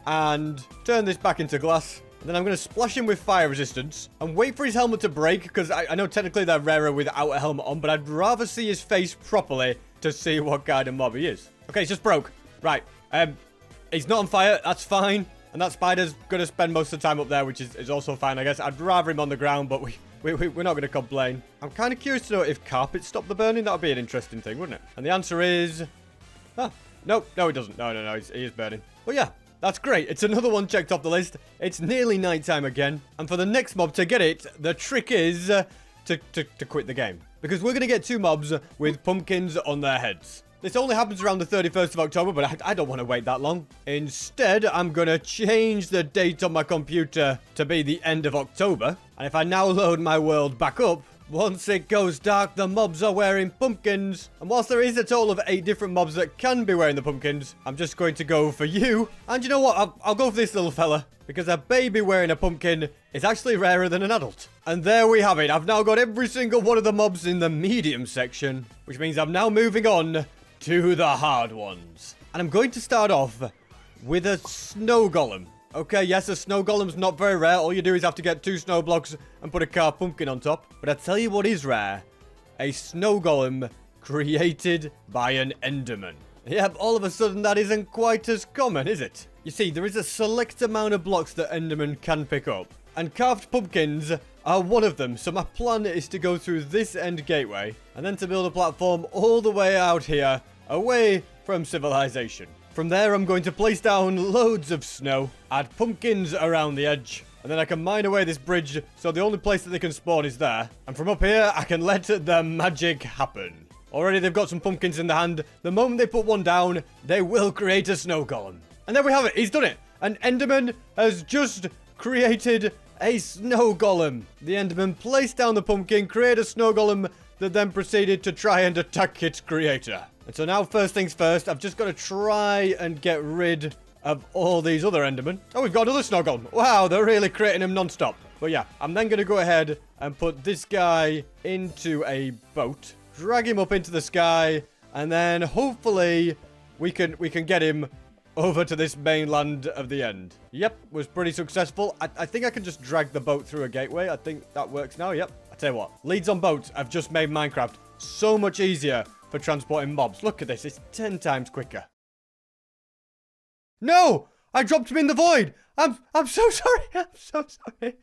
and turn this back into glass. And then I'm going to splash him with fire resistance and wait for his helmet to break, because I know technically they're rarer without a helmet on, but I'd rather see his face properly to see what kind of mob he is. Okay, it's just broke. Right. He's not on fire. That's fine. And that spider's going to spend most of the time up there, which is also fine, I guess. I'd rather him on the ground, but we're not going to complain. I'm kind of curious to know if carpet stopped the burning. That would be an interesting thing, wouldn't it? And the answer is... Oh, no, it doesn't. No, he is burning. But yeah, that's great. It's another one checked off the list. It's nearly nighttime again. And for the next mob to get it, the trick is to quit the game. Because we're going to get 2 mobs with pumpkins on their heads. This only happens around the 31st of October, but I don't want to wait that long. Instead, I'm going to change the date on my computer to be the end of October. And if I now load my world back up, once it goes dark, the mobs are wearing pumpkins. And whilst there is a total of 8 different mobs that can be wearing the pumpkins, I'm just going to go for you. And you know what? I'll go for this little fella. Because a baby wearing a pumpkin is actually rarer than an adult. And there we have it. I've now got every single one of the mobs in the medium section. Which means I'm now moving on to the hard ones. And I'm going to start off with a snow golem. Okay, yes, a snow golem's not very rare. All you do is have to get 2 snow blocks and put a carved pumpkin on top. But I tell you what is rare. A snow golem created by an enderman. Yep, all of a sudden that isn't quite as common, is it? You see, there is a select amount of blocks that endermen can pick up. And carved pumpkins are one of them. So my plan is to go through this end gateway and then to build a platform all the way out here, away from civilization. From there, I'm going to place down loads of snow, add pumpkins around the edge, and then I can mine away this bridge so the only place that they can spawn is there. And from up here, I can let the magic happen. Already they've got some pumpkins in the hand. The moment they put one down, they will create a snow golem. And there we have it. He's done it. An enderman has just created a snow golem. The enderman placed down the pumpkin, created a snow golem that then proceeded to try and attack its creator. And so now, first things first, I've just got to try and get rid of all these other endermen. Oh, we've got another snow golem. Wow, they're really creating them non-stop. But yeah, I'm then going to go ahead and put this guy into a boat, drag him up into the sky, and then hopefully we can get him over to this mainland of the end. Yep, was pretty successful. I think I can just drag the boat through a gateway. I think that works now. Yep. I tell you what, leads on boats have just made Minecraft so much easier for transporting mobs. Look at this. It's 10 times quicker. No! I dropped him in the void! I'm so sorry! I'm so sorry!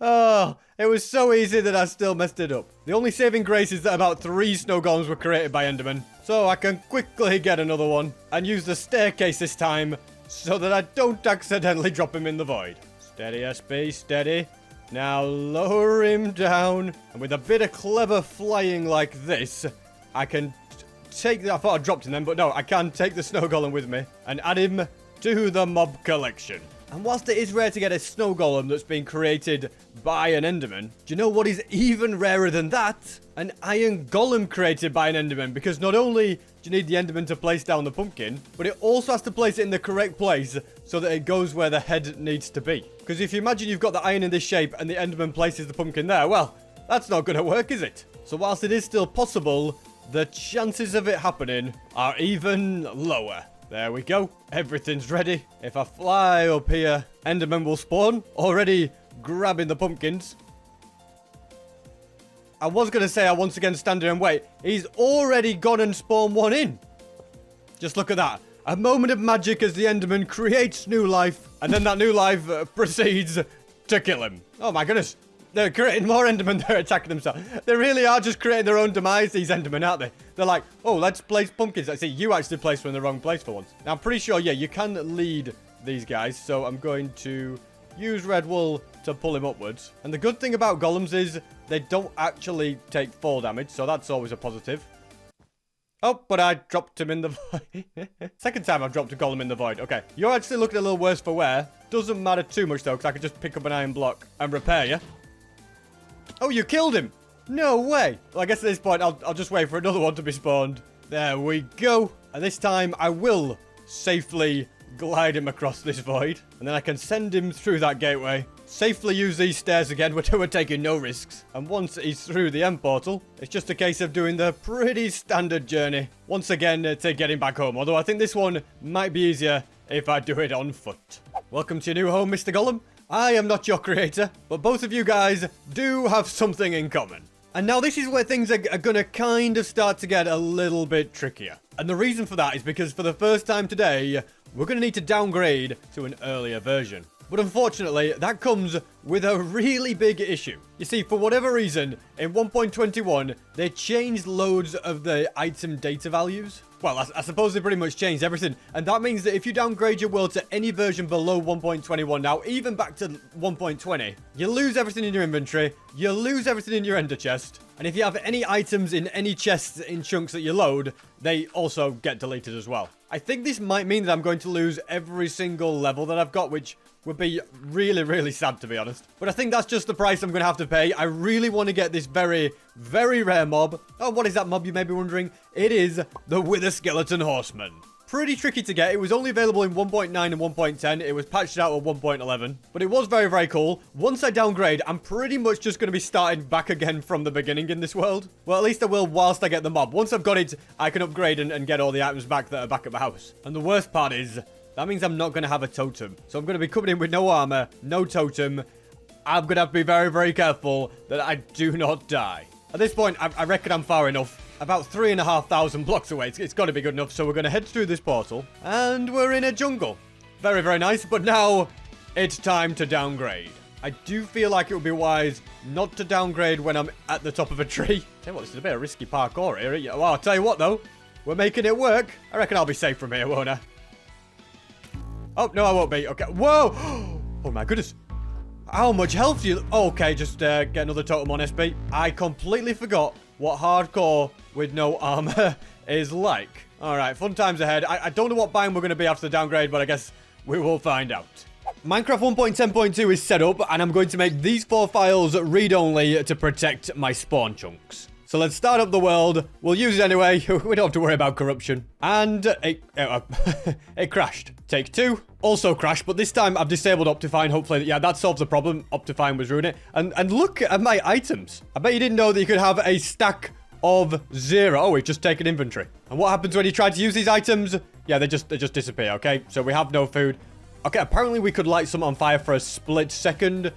Oh, it was so easy that I still messed it up. The only saving grace is that about 3 snow golems were created by Enderman. So I can quickly get another one and use the staircase this time so that I don't accidentally drop him in the void. Steady, SP, steady. Now lower him down. And with a bit of clever flying like this, I can take the... I thought I dropped him then, but no, I can take the snow golem with me and add him to the mob collection. And whilst it is rare to get a snow golem that's been created by an enderman, do you know what is even rarer than that? An iron golem created by an enderman, because not only do you need the enderman to place down the pumpkin, but it also has to place it in the correct place so that it goes where the head needs to be. Because if you imagine you've got the iron in this shape and the enderman places the pumpkin there, well, that's not going to work, is it? So whilst it is still possible, the chances of it happening are even lower. There we go. Everything's ready. If I fly up here, Enderman will spawn. Already grabbing the pumpkins. I was going to say I once again stand there and wait. He's already gone and spawned one in. Just look at that. A moment of magic as the Enderman creates new life. And then that new life proceeds to kill him. Oh my goodness. They're creating more Endermen. They're attacking themselves. They really are just creating their own demise, these Endermen, aren't they? They're like, oh, let's place pumpkins. I see you actually placed one in the wrong place for once. Now, I'm pretty sure, yeah, you can lead these guys. So I'm going to use red wool to pull him upwards. And the good thing about golems is they don't actually take fall damage. So that's always a positive. Oh, but I dropped him in the void. Second time I've dropped a golem in the void. Okay, you're actually looking a little worse for wear. Doesn't matter too much, though, because I could just pick up an iron block and repair you. Oh, you killed him. No way. Well, I guess at this point, I'll just wait for another one to be spawned. There we go. And this time, I will safely glide him across this void. And then I can send him through that gateway. Safely use these stairs again. We're taking no risks. And once he's through the end portal, it's just a case of doing the pretty standard journey. Once again, to getting back home. Although I think this one might be easier if I do it on foot. Welcome to your new home, Mr. Golem. I am not your creator, but both of you guys do have something in common. And now this is where things are gonna kind of start to get a little bit trickier. And the reason for that is because for the first time today, we're gonna need to downgrade to an earlier version. But unfortunately, that comes with a really big issue. You see, for whatever reason, in 1.21, they changed loads of the item data values. Well, I suppose they pretty much changed everything. And that means that if you downgrade your world to any version below 1.21 now, even back to 1.20, you lose everything in your inventory, you lose everything in your ender chest, and if you have any items in any chests in chunks that you load, they also get deleted as well. I think this might mean that I'm going to lose every single level that I've got, which would be really, really sad, to be honest. But I think that's just the price I'm going to have to pay. I really want to get this very, very rare mob. Oh, what is that mob, you may be wondering? It is the Wither Skeleton Horseman. Pretty tricky to get. It was only available in 1.9 and 1.10. It was patched out at 1.11. But it was very, very cool. Once I downgrade, I'm pretty much just going to be starting back again from the beginning in this world. Well, at least I will whilst I get the mob. Once I've got it, I can upgrade and get all the items back that are back at my house. And the worst part is, that means I'm not going to have a totem. So I'm going to be coming in with no armor, no totem. I'm going to have to be very, very careful that I do not die. At this point, I reckon I'm far enough. About 3,500 blocks away. It's got to be good enough. So we're going to head through this portal. And we're in a jungle. Very, very nice. But now, it's time to downgrade. I do feel like it would be wise not to downgrade when I'm at the top of a tree. Tell you what, this is a bit of risky parkour here. Well, I'll tell you what, though. We're making it work. I reckon I'll be safe from here, won't I? Oh, no, I won't be. Okay. Whoa! Oh, my goodness. How much health do you... Oh, okay, just get another totem on SB. I completely forgot what hardcore with no armor is like. All right, fun times ahead. I don't know what biome we're going to be after the downgrade, but I guess we will find out. Minecraft 1.10.2 is set up, and I'm going to make these 4 files read-only to protect my spawn chunks. So let's start up the world. We'll use it anyway. We don't have to worry about corruption. And it crashed. Take 2. Also crashed, but this time I've disabled Optifine. Hopefully, yeah, that solves the problem. Optifine was ruining it. And look at my items. I bet you didn't know that you could have a stack of 0. Oh, we've just taken inventory. And what happens when you try to use these items? Yeah, they just disappear, okay? So we have no food. Okay, apparently we could light some on fire for a split second.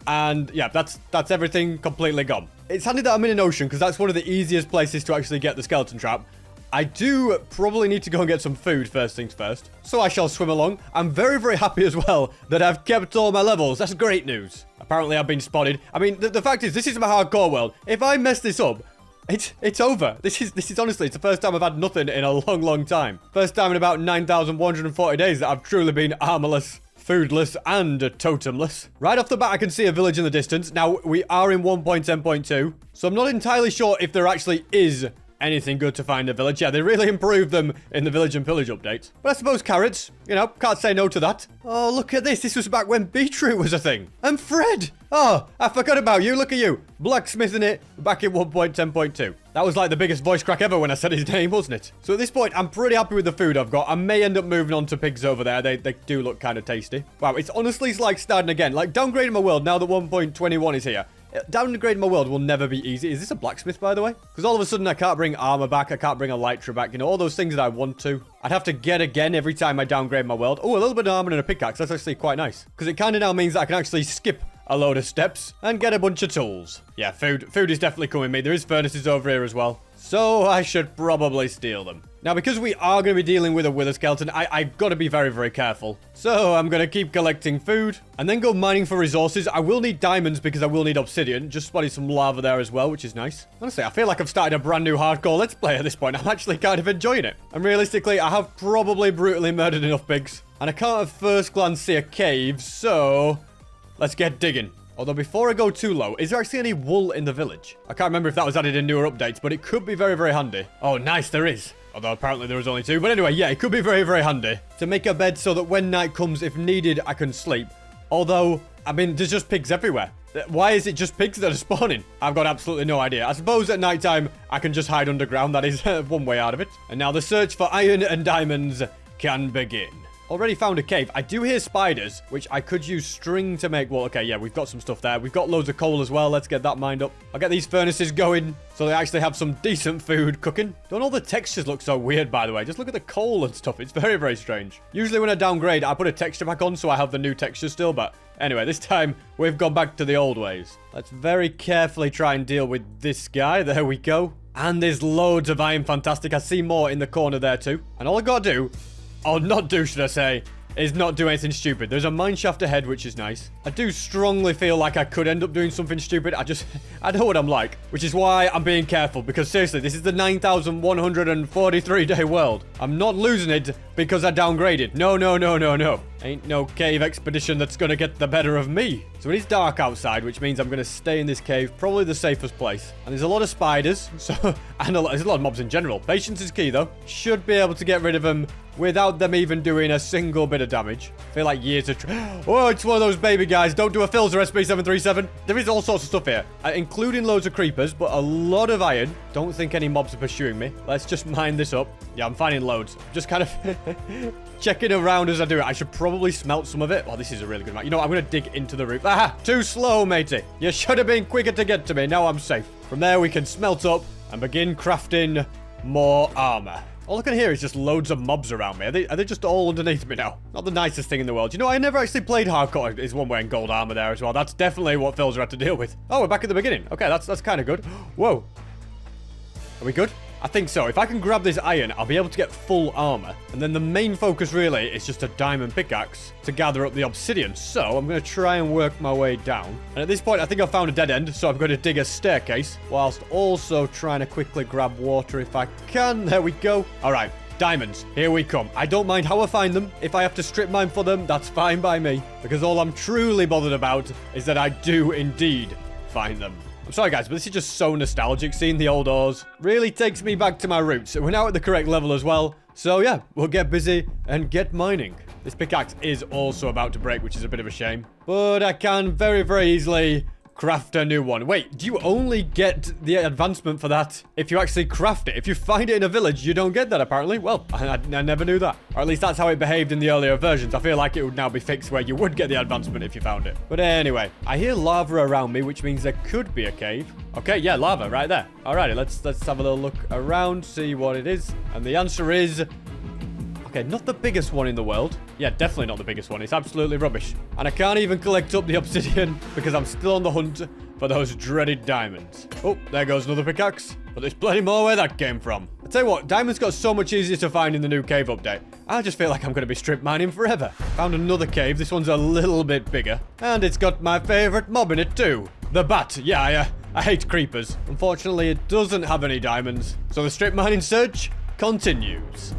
And yeah, that's everything completely gone. It's handy that I'm in an ocean because that's one of the easiest places to actually get the skeleton trap. I do probably need to go and get some food first things first. So I shall swim along. I'm very, very happy as well that I've kept all my levels. That's great news. Apparently I've been spotted. I mean, the fact is, this is my hardcore world. If I mess this up, it's over. This is honestly, it's the first time I've had nothing in a long, long time. First time in about 9,140 days that I've truly been armorless, foodless, and totemless. Right off the bat, I can see a village in the distance. Now, we are in 1.10.2, so I'm not entirely sure if there actually is anything good to find in a village. Yeah, they really improved them in the Village and Pillage update. But I suppose carrots, you know, can't say no to that. Oh, look at this. This was back when beetroot was a thing. And Fred. Oh, I forgot about you. Look at you. Blacksmithing it back in 1.10.2. That was like the biggest voice crack ever when I said his name, wasn't it? So at this point, I'm pretty happy with the food I've got. I may end up moving on to pigs over there. They do look kind of tasty. Wow, it's honestly like starting again. Like downgrading my world now that 1.21 is here. Downgrading my world will never be easy. Is this a blacksmith, by the way? Because all of a sudden I can't bring armor back. I can't bring elytra back. You know, all those things that I want to. I'd have to get again every time I downgrade my world. Oh, a little bit of armor and a pickaxe. That's actually quite nice. Because it kind of now means that I can actually skip a load of steps and get a bunch of tools. Yeah, food is definitely coming me. There is furnaces over here as well. So I should probably steal them. Now, because we are going to be dealing with a wither skeleton, I've got to be very, very careful. So I'm going to keep collecting food and then go mining for resources. I will need diamonds because I will need obsidian. Just spotted some lava there as well, which is nice. Honestly, I feel like I've started a brand new hardcore Let's Play at this point. I'm actually kind of enjoying it. And realistically, I have probably brutally murdered enough pigs. And I can't at first glance see a cave, so let's get digging. Although before I go too low, is there actually any wool in the village? I can't remember if that was added in newer updates, but it could be very, very handy. Oh, nice, there is. Although apparently there was only 2. But anyway, yeah, it could be very, very handy to make a bed so that when night comes, if needed, I can sleep. Although, I mean, there's just pigs everywhere. Why is it just pigs that are spawning? I've got absolutely no idea. I suppose at nighttime, I can just hide underground. That is one way out of it. And now the search for iron and diamonds can begin. Already found a cave. I do hear spiders, which I could use string to make. Well, okay, yeah, we've got some stuff there. We've got loads of coal as well. Let's get that mined up. I'll get these furnaces going so they actually have some decent food cooking. Don't all the textures look so weird, by the way? Just look at the coal and stuff. It's very, very strange. Usually when I downgrade, I put a texture pack on so I have the new texture still, but anyway, this time we've gone back to the old ways. Let's very carefully try and deal with this guy. There we go. And there's loads of iron fantastic. I see more in the corner there too. And all I gotta do, or not do, should I say, is not do anything stupid. There's a mine shaft ahead, which is nice. I do strongly feel like I could end up doing something stupid. I know what I'm like, which is why I'm being careful, because seriously, this is the 9,143 day world. I'm not losing it because I downgraded. No, no, no, no, no. Ain't no cave expedition that's gonna get the better of me. So it is dark outside, which means I'm gonna stay in this cave, probably the safest place. And there's a lot of spiders, so and there's a lot of mobs in general. Patience is key, though. Should be able to get rid of them without them even doing a single bit of damage. I feel like years of oh, it's one of those baby guys. Don't do a Phil's SP737. There is all sorts of stuff here, including loads of creepers, but a lot of iron. Don't think any mobs are pursuing me. Let's just mine this up. Yeah, I'm finding loads. Just kind of checking around as I do it. I should probably smelt some of it. Oh, this is a really good map. You know what? I'm going to dig into the roof. Aha! Too slow, matey. You should have been quicker to get to me. Now I'm safe. From there, we can smelt up and begin crafting more armor. All I can hear is just loads of mobs around me. Are they just all underneath me now? Not the nicest thing in the world. You know, I never actually played hardcore. Is one wearing gold armor there as well. That's definitely what Phil's had to deal with. Oh, we're back at the beginning. Okay, that's kind of good. Whoa. Are we good? I think so. If I can grab this iron, I'll be able to get full armor. And then the main focus really is just a diamond pickaxe to gather up the obsidian. So I'm going to try and work my way down. And at this point, I think I've found a dead end. So I'm going to dig a staircase whilst also trying to quickly grab water if I can. There we go. All right. Diamonds, here we come. I don't mind how I find them. If I have to strip mine for them, that's fine by me. Because all I'm truly bothered about is that I do indeed find them. I'm sorry guys, but this is just so nostalgic. Seeing the old ores really takes me back to my roots. We're now at the correct level as well. So yeah, we'll get busy and get mining. This pickaxe is also about to break, which is a bit of a shame. But I can very, very easily craft a new one. Wait, do you only get the advancement for that if you actually craft it? If you find it in a village, you don't get that apparently. Well, I never knew that. Or at least that's how it behaved in the earlier versions. I feel like it would now be fixed where you would get the advancement if you found it. But anyway, I hear lava around me, which means there could be a cave. Okay, yeah, lava right there. Alrighty, let's have a little look around, see what it is. And the answer is... okay, not the biggest one in the world. Yeah, definitely not the biggest one. It's absolutely rubbish. And I can't even collect up the obsidian because I'm still on the hunt for those dreaded diamonds. Oh, there goes another pickaxe. But there's plenty more where that came from. I tell you what, diamonds got so much easier to find in the new cave update. I just feel like I'm going to be strip mining forever. Found another cave. This one's a little bit bigger. And it's got my favorite mob in it too. The bat. Yeah, I hate creepers. Unfortunately, it doesn't have any diamonds. So the strip mining search continues.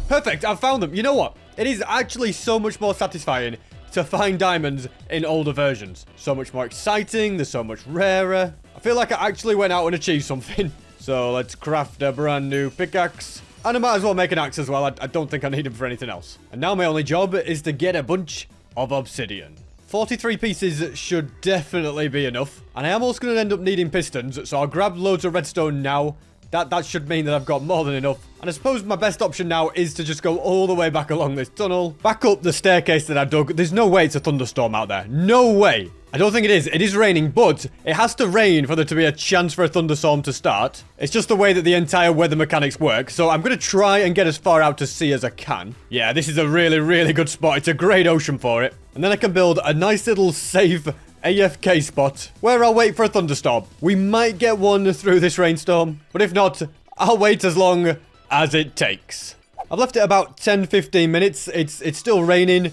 Perfect, I've found them. You know what? It is actually so much more satisfying to find diamonds in older versions. So much more exciting, they're so much rarer. I feel like I actually went out and achieved something. So let's craft a brand new pickaxe. And I might as well make an axe as well. I don't think I need them for anything else. And now my only job is to get a bunch of obsidian. 43 pieces should definitely be enough. And I am also going to end up needing pistons, so I'll grab loads of redstone now That should mean that I've got more than enough. And I suppose my best option now is to just go all the way back along this tunnel. Back up the staircase that I dug. There's no way it's a thunderstorm out there. No way. I don't think it is. It is raining, but it has to rain for there to be a chance for a thunderstorm to start. It's just the way that the entire weather mechanics work. So I'm going to try and get as far out to sea as I can. Yeah, this is a really, really good spot. It's a great ocean for it. And then I can build a nice little safe AFK spot where I'll wait for a thunderstorm. We might get one through this rainstorm, but if not, I'll wait as long as it takes. I've left it about 10-15 minutes. It's still raining.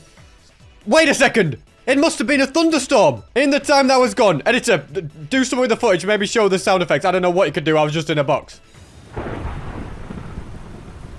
Wait a second! It must have been a thunderstorm in the time that was gone. Editor, do something with the footage. Maybe show the sound effects. I don't know what you could do. I was just in a box.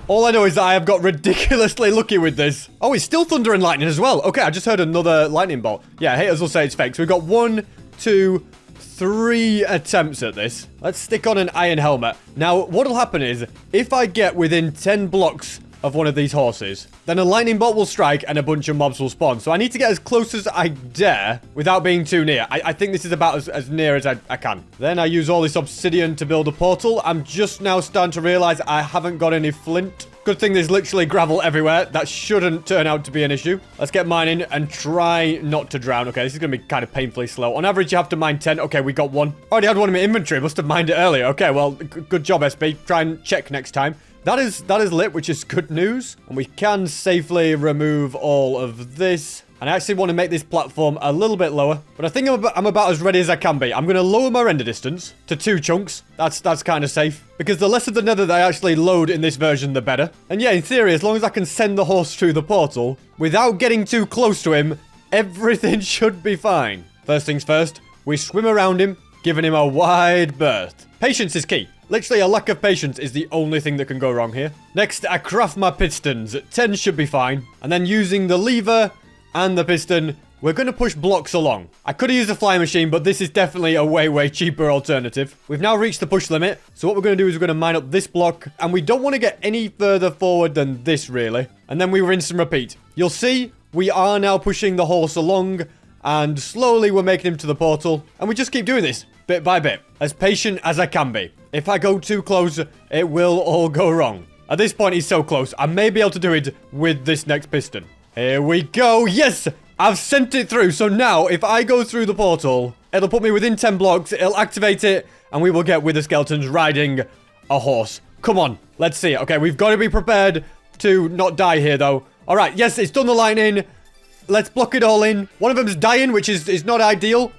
All I know is that I have got ridiculously lucky with this. Oh, it's still thunder and lightning as well. Okay, I just heard another lightning bolt. Yeah, haters will say it's fake. So we've got 1, 2, 3 attempts at this. Let's stick on an iron helmet. Now, what'll happen is, if I get within 10 blocks of one of these horses, then a lightning bolt will strike and a bunch of mobs will spawn. So I need to get as close as I dare without being too near. I think this is about as near as I can. Then I use all this obsidian to build a portal. I'm just now starting to realize I haven't got any flint. Good thing there's literally gravel everywhere. That shouldn't turn out to be an issue. Let's get mining and try not to drown. Okay, this is going to be kind of painfully slow. On average, you have to mine 10. Okay, we got one. Already had one in my inventory. Must have mined it earlier. Okay, well, good job, SB. Try and check next time. That is lit, which is good news. And we can safely remove all of this. And I actually want to make this platform a little bit lower. But I think I'm about as ready as I can be. I'm going to lower my render distance to 2 chunks. That's kind of safe. Because the less of the nether that I actually load in this version, the better. And yeah, in theory, as long as I can send the horse through the portal without getting too close to him, everything should be fine. First things first, we swim around him, giving him a wide berth. Patience is key. Literally, a lack of patience is the only thing that can go wrong here. Next, I craft my pistons. 10 should be fine. And then using the lever and the piston, we're going to push blocks along. I could have used a flying machine, but this is definitely a way cheaper alternative. We've now reached the push limit. So what we're going to do is we're going to mine up this block. And we don't want to get any further forward than this, really. And then we rinse and repeat. You'll see, we are now pushing the horse along. And slowly we're making him to the portal. And we just keep doing this, bit by bit. As patient as I can be. If I go too close, it will all go wrong. At this point, he's so close. I may be able to do it with this next piston. Here we go. Yes! I've sent it through. So now, if I go through the portal, it'll put me within 10 blocks. It'll activate it. And we will get Wither Skeletons riding a horse. Come on. Let's see it. Okay, we've got to be prepared to not die here, though. All right. Yes, it's done the lightning. Let's block it all in. One of them's dying, which is not ideal.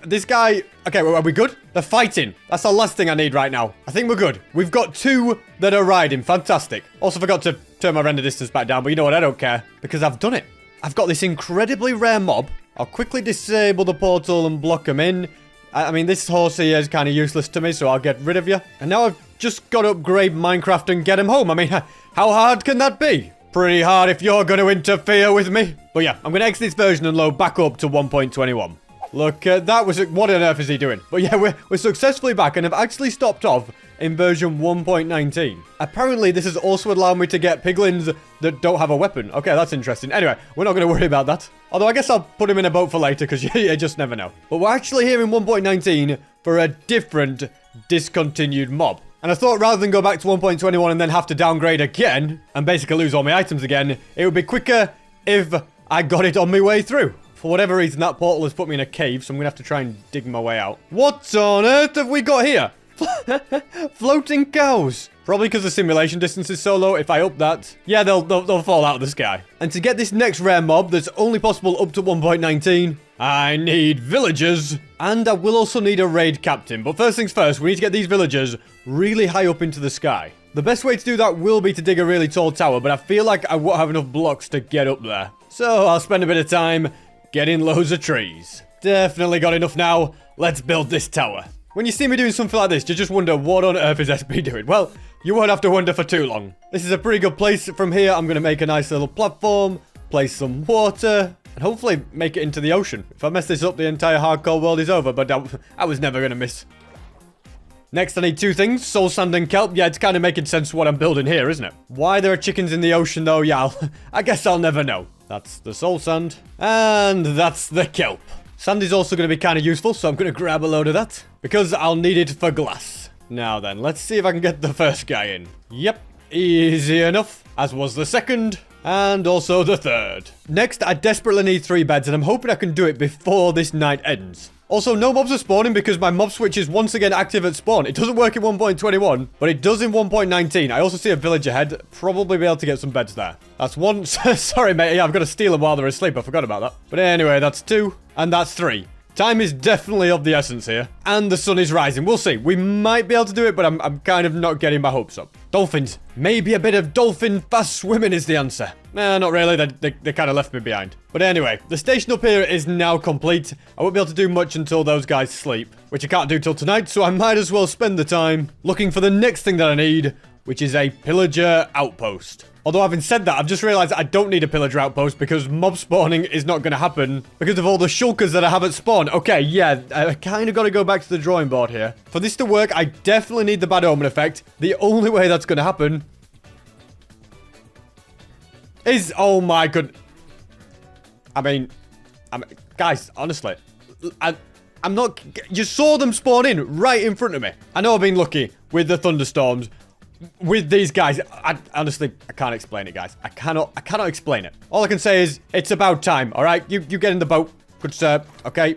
This guy... Okay, are we good? They're fighting. That's the last thing I need right now. I think we're good. We've got 2 that are riding. Fantastic. Also forgot to turn my render distance back down, but you know what? I don't care. Because I've done it. I've got this incredibly rare mob. I'll quickly disable the portal and block him in. I mean, this horse here is kind of useless to me, so I'll get rid of you. And now I've just got to upgrade Minecraft and get him home. I mean, how hard can that be? Pretty hard if you're going to interfere with me. But yeah, I'm going to exit this version and load back up to 1.21. Look at that. What on earth is he doing? But yeah, we're successfully back and have actually stopped off in version 1.19. Apparently, this has also allowed me to get piglins that don't have a weapon. Okay, that's interesting. Anyway, we're not going to worry about that. Although I guess I'll put him in a boat for later because you just never know. But we're actually here in 1.19 for a different discontinued mob. And I thought rather than go back to 1.21 and then have to downgrade again and basically lose all my items again, it would be quicker if I got it on my way through. For whatever reason, that portal has put me in a cave, so I'm going to have to try and dig my way out. What on earth have we got here? Floating cows. Probably because the simulation distance is so low. If I up that, yeah, they'll fall out of the sky. And to get this next rare mob that's only possible up to 1.19, I need villagers. And I will also need a raid captain. But first things first, we need to get these villagers really high up into the sky. The best way to do that will be to dig a really tall tower, but I feel like I won't have enough blocks to get up there. So I'll spend a bit of time getting loads of trees. Definitely got enough now. Let's build this tower. When you see me doing something like this, you just wonder what on earth is SB doing? Well, you won't have to wonder for too long. This is a pretty good place. From here, I'm going to make a nice little platform, place some water, and hopefully make it into the ocean. If I mess this up, the entire hardcore world is over, but I was never going to miss. Next, I need 2 things, soul sand and kelp. Yeah, it's kind of making sense what I'm building here, isn't it? Why there are chickens in the ocean, though, yeah, I guess I'll never know. That's the soul sand, and that's the kelp. Sand is also going to be kind of useful, so I'm going to grab a load of that, because I'll need it for glass. Now then, let's see if I can get the first guy in. Yep, easy enough. As was the second. And also the third. Next, I desperately need 3 beds, and I'm hoping I can do it before this night ends. Also, no mobs are spawning because my mob switch is once again active at spawn. It doesn't work in 1.21, but it does in 1.19. I also see a village ahead. Probably be able to get some beds there. That's 1. Sorry, mate. Yeah, I've got to steal them while they're asleep. I forgot about that. But anyway, that's 2. And that's 3. Time is definitely of the essence here. And the sun is rising. We'll see. We might be able to do it, but I'm kind of not getting my hopes up. Dolphins. Maybe a bit of dolphin fast swimming is the answer. Nah, not really. They kind of left me behind. But anyway, the station up here is now complete. I won't be able to do much until those guys sleep, which I can't do till tonight, so I might as well spend the time looking for the next thing that I need, which is a pillager outpost. Although having said that, I've just realized I don't need a pillager outpost because mob spawning is not going to happen because of all the shulkers that I have at spawn. Okay, yeah, I kind of got to go back to the drawing board here. For this to work, I definitely need the bad omen effect. The only way that's going to happen is, oh my god. I mean, guys, honestly, I'm not, you saw them spawn in right in front of me. I know I've been lucky with the thunderstorms. With these guys, honestly, I can't explain it, guys. I cannot explain it. All I can say is, it's about time, all right? You get in the boat, good sir, okay?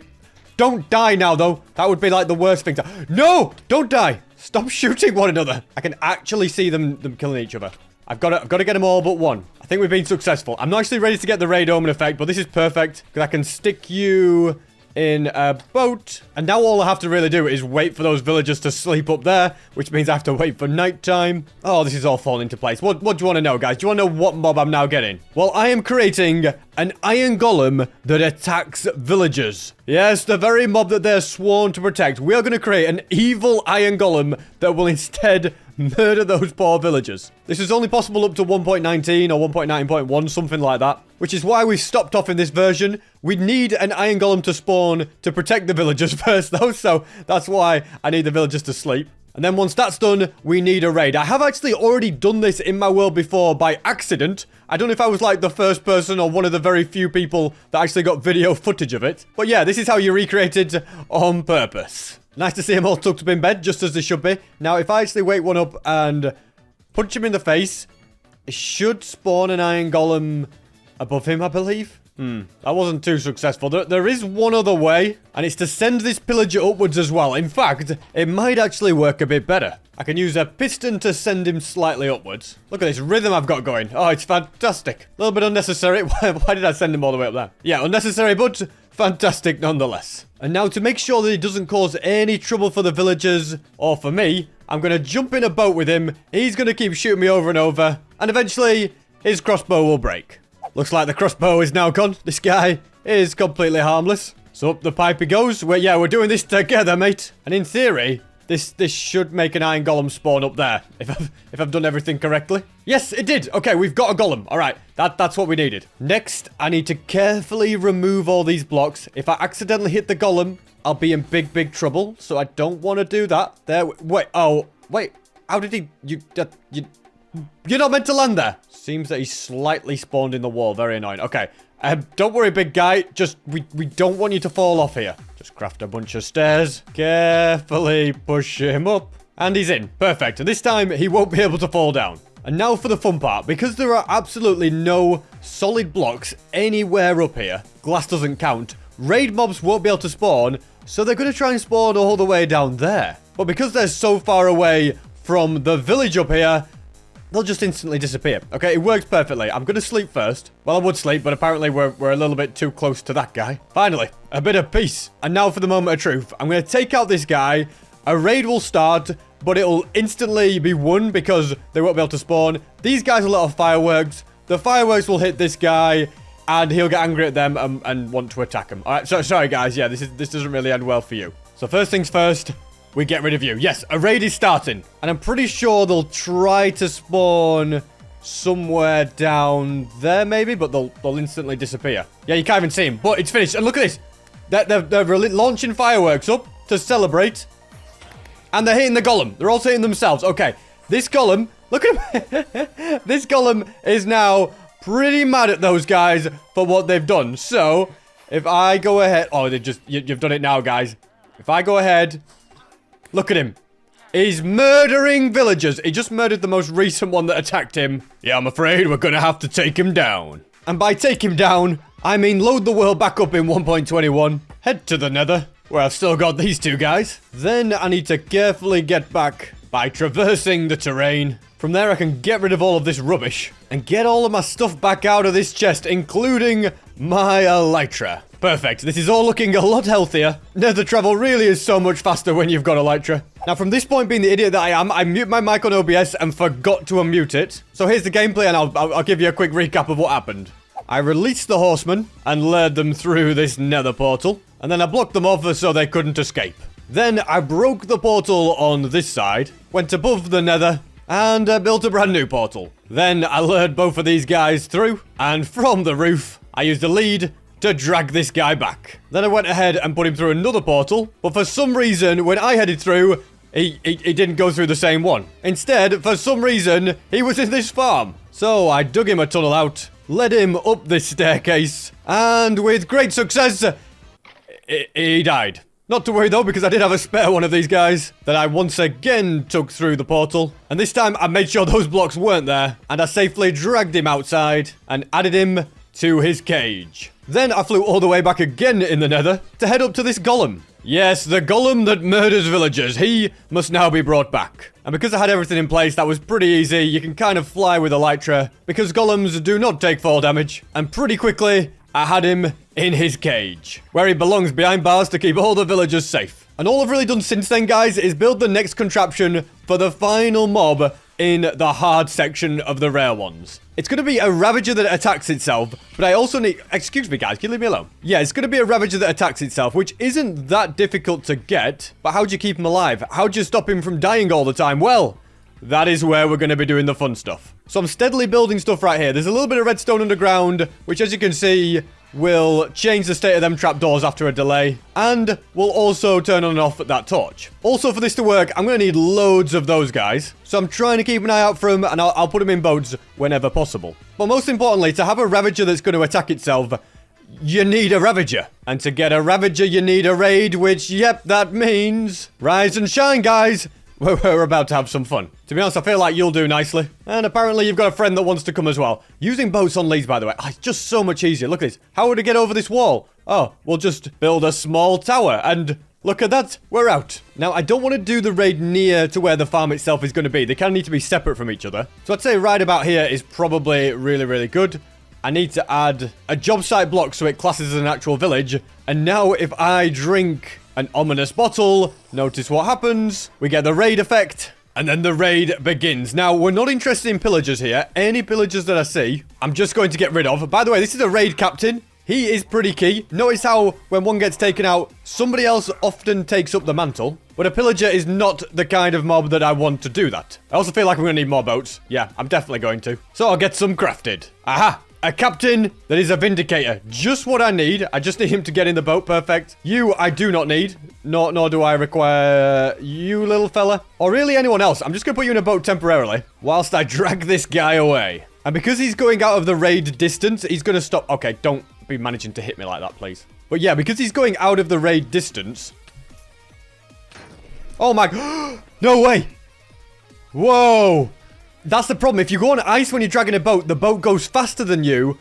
Don't die now, though. That would be, like, the worst thing to... No! Don't die! Stop shooting one another. I can actually see them killing each other. I've got to get them all but one. I think we've been successful. I'm not actually ready to get the raid omen effect, but this is perfect, because I can stick you in a boat. And now all I have to really do is wait for those villagers to sleep up there, which means I have to wait for nighttime. Oh, this is all falling into place. What do you want to know, guys? Do you want to know what mob I'm now getting? Well, I am creating an iron golem that attacks villagers. Yes, the very mob that they're sworn to protect. We are going to create an evil iron golem that will instead murder those poor villagers. This is only possible up to 1.19 or 1.19.1, something like that. Which is why we stopped off in this version. We need an iron golem to spawn to protect the villagers first, though. So that's why I need the villagers to sleep. And then once that's done, we need a raid. I have actually already done this in my world before by accident. I don't know if I was like the first person or one of the very few people that actually got video footage of it. But yeah, this is how you recreate it on purpose. Nice to see them all tucked up in bed, just as they should be. Now, if I actually wake one up and punch him in the face, it should spawn an iron golem above him, I believe. That wasn't too successful. There is one other way, and it's to send this pillager upwards as well. In fact, it might actually work a bit better. I can use a piston to send him slightly upwards. Look at this rhythm I've got going. Oh, it's fantastic. A little bit unnecessary. Why did I send him all the way up there? Yeah, unnecessary, but fantastic nonetheless. And now to make sure that he doesn't cause any trouble for the villagers or for me, I'm going to jump in a boat with him. He's going to keep shooting me over and over. And eventually, his crossbow will break. Looks like the crossbow is now gone. This guy is completely harmless. So up the pipe he goes. We're doing this together, mate. And in theory, this should make an iron golem spawn up there. If I've done everything correctly. Yes, it did. Okay, we've got a golem. All right, that's what we needed. Next, I need to carefully remove all these blocks. If I accidentally hit the golem, I'll be in big trouble. So I don't want to do that. There. Wait. Oh, wait. How did he? You're not meant to land there. Seems that he's slightly spawned in the wall. Very annoying. Okay. Don't worry, big guy. Just, we don't want you to fall off here. Just craft a bunch of stairs. Carefully push him up. And he's in. Perfect. And this time, he won't be able to fall down. And now for the fun part. Because there are absolutely no solid blocks anywhere up here, glass doesn't count, raid mobs won't be able to spawn, so they're going to try and spawn all the way down there. But because they're so far away from the village up here, they'll just instantly disappear. Okay, it works perfectly. I'm going to sleep first. Well, I would sleep, but apparently we're a little bit too close to that guy. Finally, a bit of peace. And now for the moment of truth. I'm going to take out this guy. A raid will start, but it'll instantly be won because they won't be able to spawn. These guys will let off fireworks. The fireworks will hit this guy, and he'll get angry at them and want to attack him. All right, sorry, guys. Yeah, this doesn't really end well for you. So first things first, we get rid of you. Yes, a raid is starting. And I'm pretty sure they'll try to spawn somewhere down there, maybe, but they'll instantly disappear. Yeah, you can't even see him, but it's finished. And look at this. They're launching fireworks up to celebrate. And they're hitting the golem. They're also hitting themselves. Okay, this golem, look at him. This golem is now pretty mad at those guys for what they've done. So, if I go ahead... Oh, you've done it now, guys. If I go ahead... Look at him. is murdering villagers. He just murdered the most recent one that attacked him. Yeah, I'm afraid we're gonna have to take him down. And by take him down, I mean load the world back up in 1.21, head to the nether, where I've still got these two guys. Then I need to carefully get back by traversing the terrain. From there I can get rid of all of this rubbish and get all of my stuff back out of this chest, including my elytra. Perfect. This is all looking a lot healthier. Nether travel really is so much faster when you've got elytra. Now, from this point, being the idiot that I am, I mute my mic on OBS and forgot to unmute it. So here's the gameplay, and I'll give you a quick recap of what happened. I released the horsemen and lured them through this nether portal, and then I blocked them off so they couldn't escape. Then I broke the portal on this side, went above the nether, and built a brand new portal. Then I lured both of these guys through, and from the roof, I used a lead to drag this guy back. Then I went ahead and put him through another portal, but for some reason, when I headed through, he didn't go through the same one. Instead, for some reason, he was in this farm. So I dug him a tunnel out, led him up this staircase, and with great success, he died. Not to worry though, because I did have a spare one of these guys that I once again took through the portal. And this time I made sure those blocks weren't there, and I safely dragged him outside and added him to his cage. Then I flew all the way back again in the nether to head up to this golem. Yes, the golem that murders villagers. He must now be brought back. And because I had everything in place, that was pretty easy. You can kind of fly with elytra because golems do not take fall damage. And pretty quickly, I had him in his cage, where he belongs behind bars to keep all the villagers safe. And all I've really done since then, guys, is build the next contraption for the final mob in the hard section of the rare ones. It's going to be a Ravager that attacks itself, but I also need... Excuse me, guys, can you leave me alone? Yeah, it's going to be a Ravager that attacks itself, which isn't that difficult to get, but how do you keep him alive? How do you stop him from dying all the time? Well, that is where we're going to be doing the fun stuff. So I'm steadily building stuff right here. There's a little bit of redstone underground, which, as you can see, will change the state of them trapdoors after a delay, and will also turn on and off that torch. Also, for this to work, I'm going to need loads of those guys, so I'm trying to keep an eye out for them, and I'll put them in boats whenever possible. But most importantly, to have a Ravager that's going to attack itself, you need a Ravager. And to get a Ravager, you need a raid, which, yep, that means rise and shine, guys. We're about to have some fun. To be honest, I feel like you'll do nicely. And apparently you've got a friend that wants to come as well. Using boats on leads, by the way, it's just so much easier. Look at this. How would I get over this wall? Oh, we'll just build a small tower. And look at that. We're out. Now, I don't want to do the raid near to where the farm itself is going to be. They kind of need to be separate from each other. So I'd say right about here is probably really, really good. I need to add a job site block so it classes as an actual village. And now if I drink an ominous bottle, notice what happens. We get the raid effect, and then the raid begins. Now, we're not interested in pillagers here. Any pillagers that I see, I'm just going to get rid of. By the way, this is a raid captain. He is pretty key. Notice how when one gets taken out, somebody else often takes up the mantle. But a pillager is not the kind of mob that I want to do that. I also feel like we're going to need more boats. Yeah, I'm definitely going to. So I'll get some crafted. Aha! A captain that is a vindicator. Just what I need. I just need him to get in the boat. Perfect. You, I do not need. Nor do I require you, little fella. Or really anyone else. I'm just going to put you in a boat temporarily whilst I drag this guy away. And because he's going out of the raid distance, he's going to stop. Okay, don't be managing to hit me like that, please. But yeah, because he's going out of the raid distance. Oh my... No way. Whoa. That's the problem. If you go on ice when you're dragging a boat, the boat goes faster than you.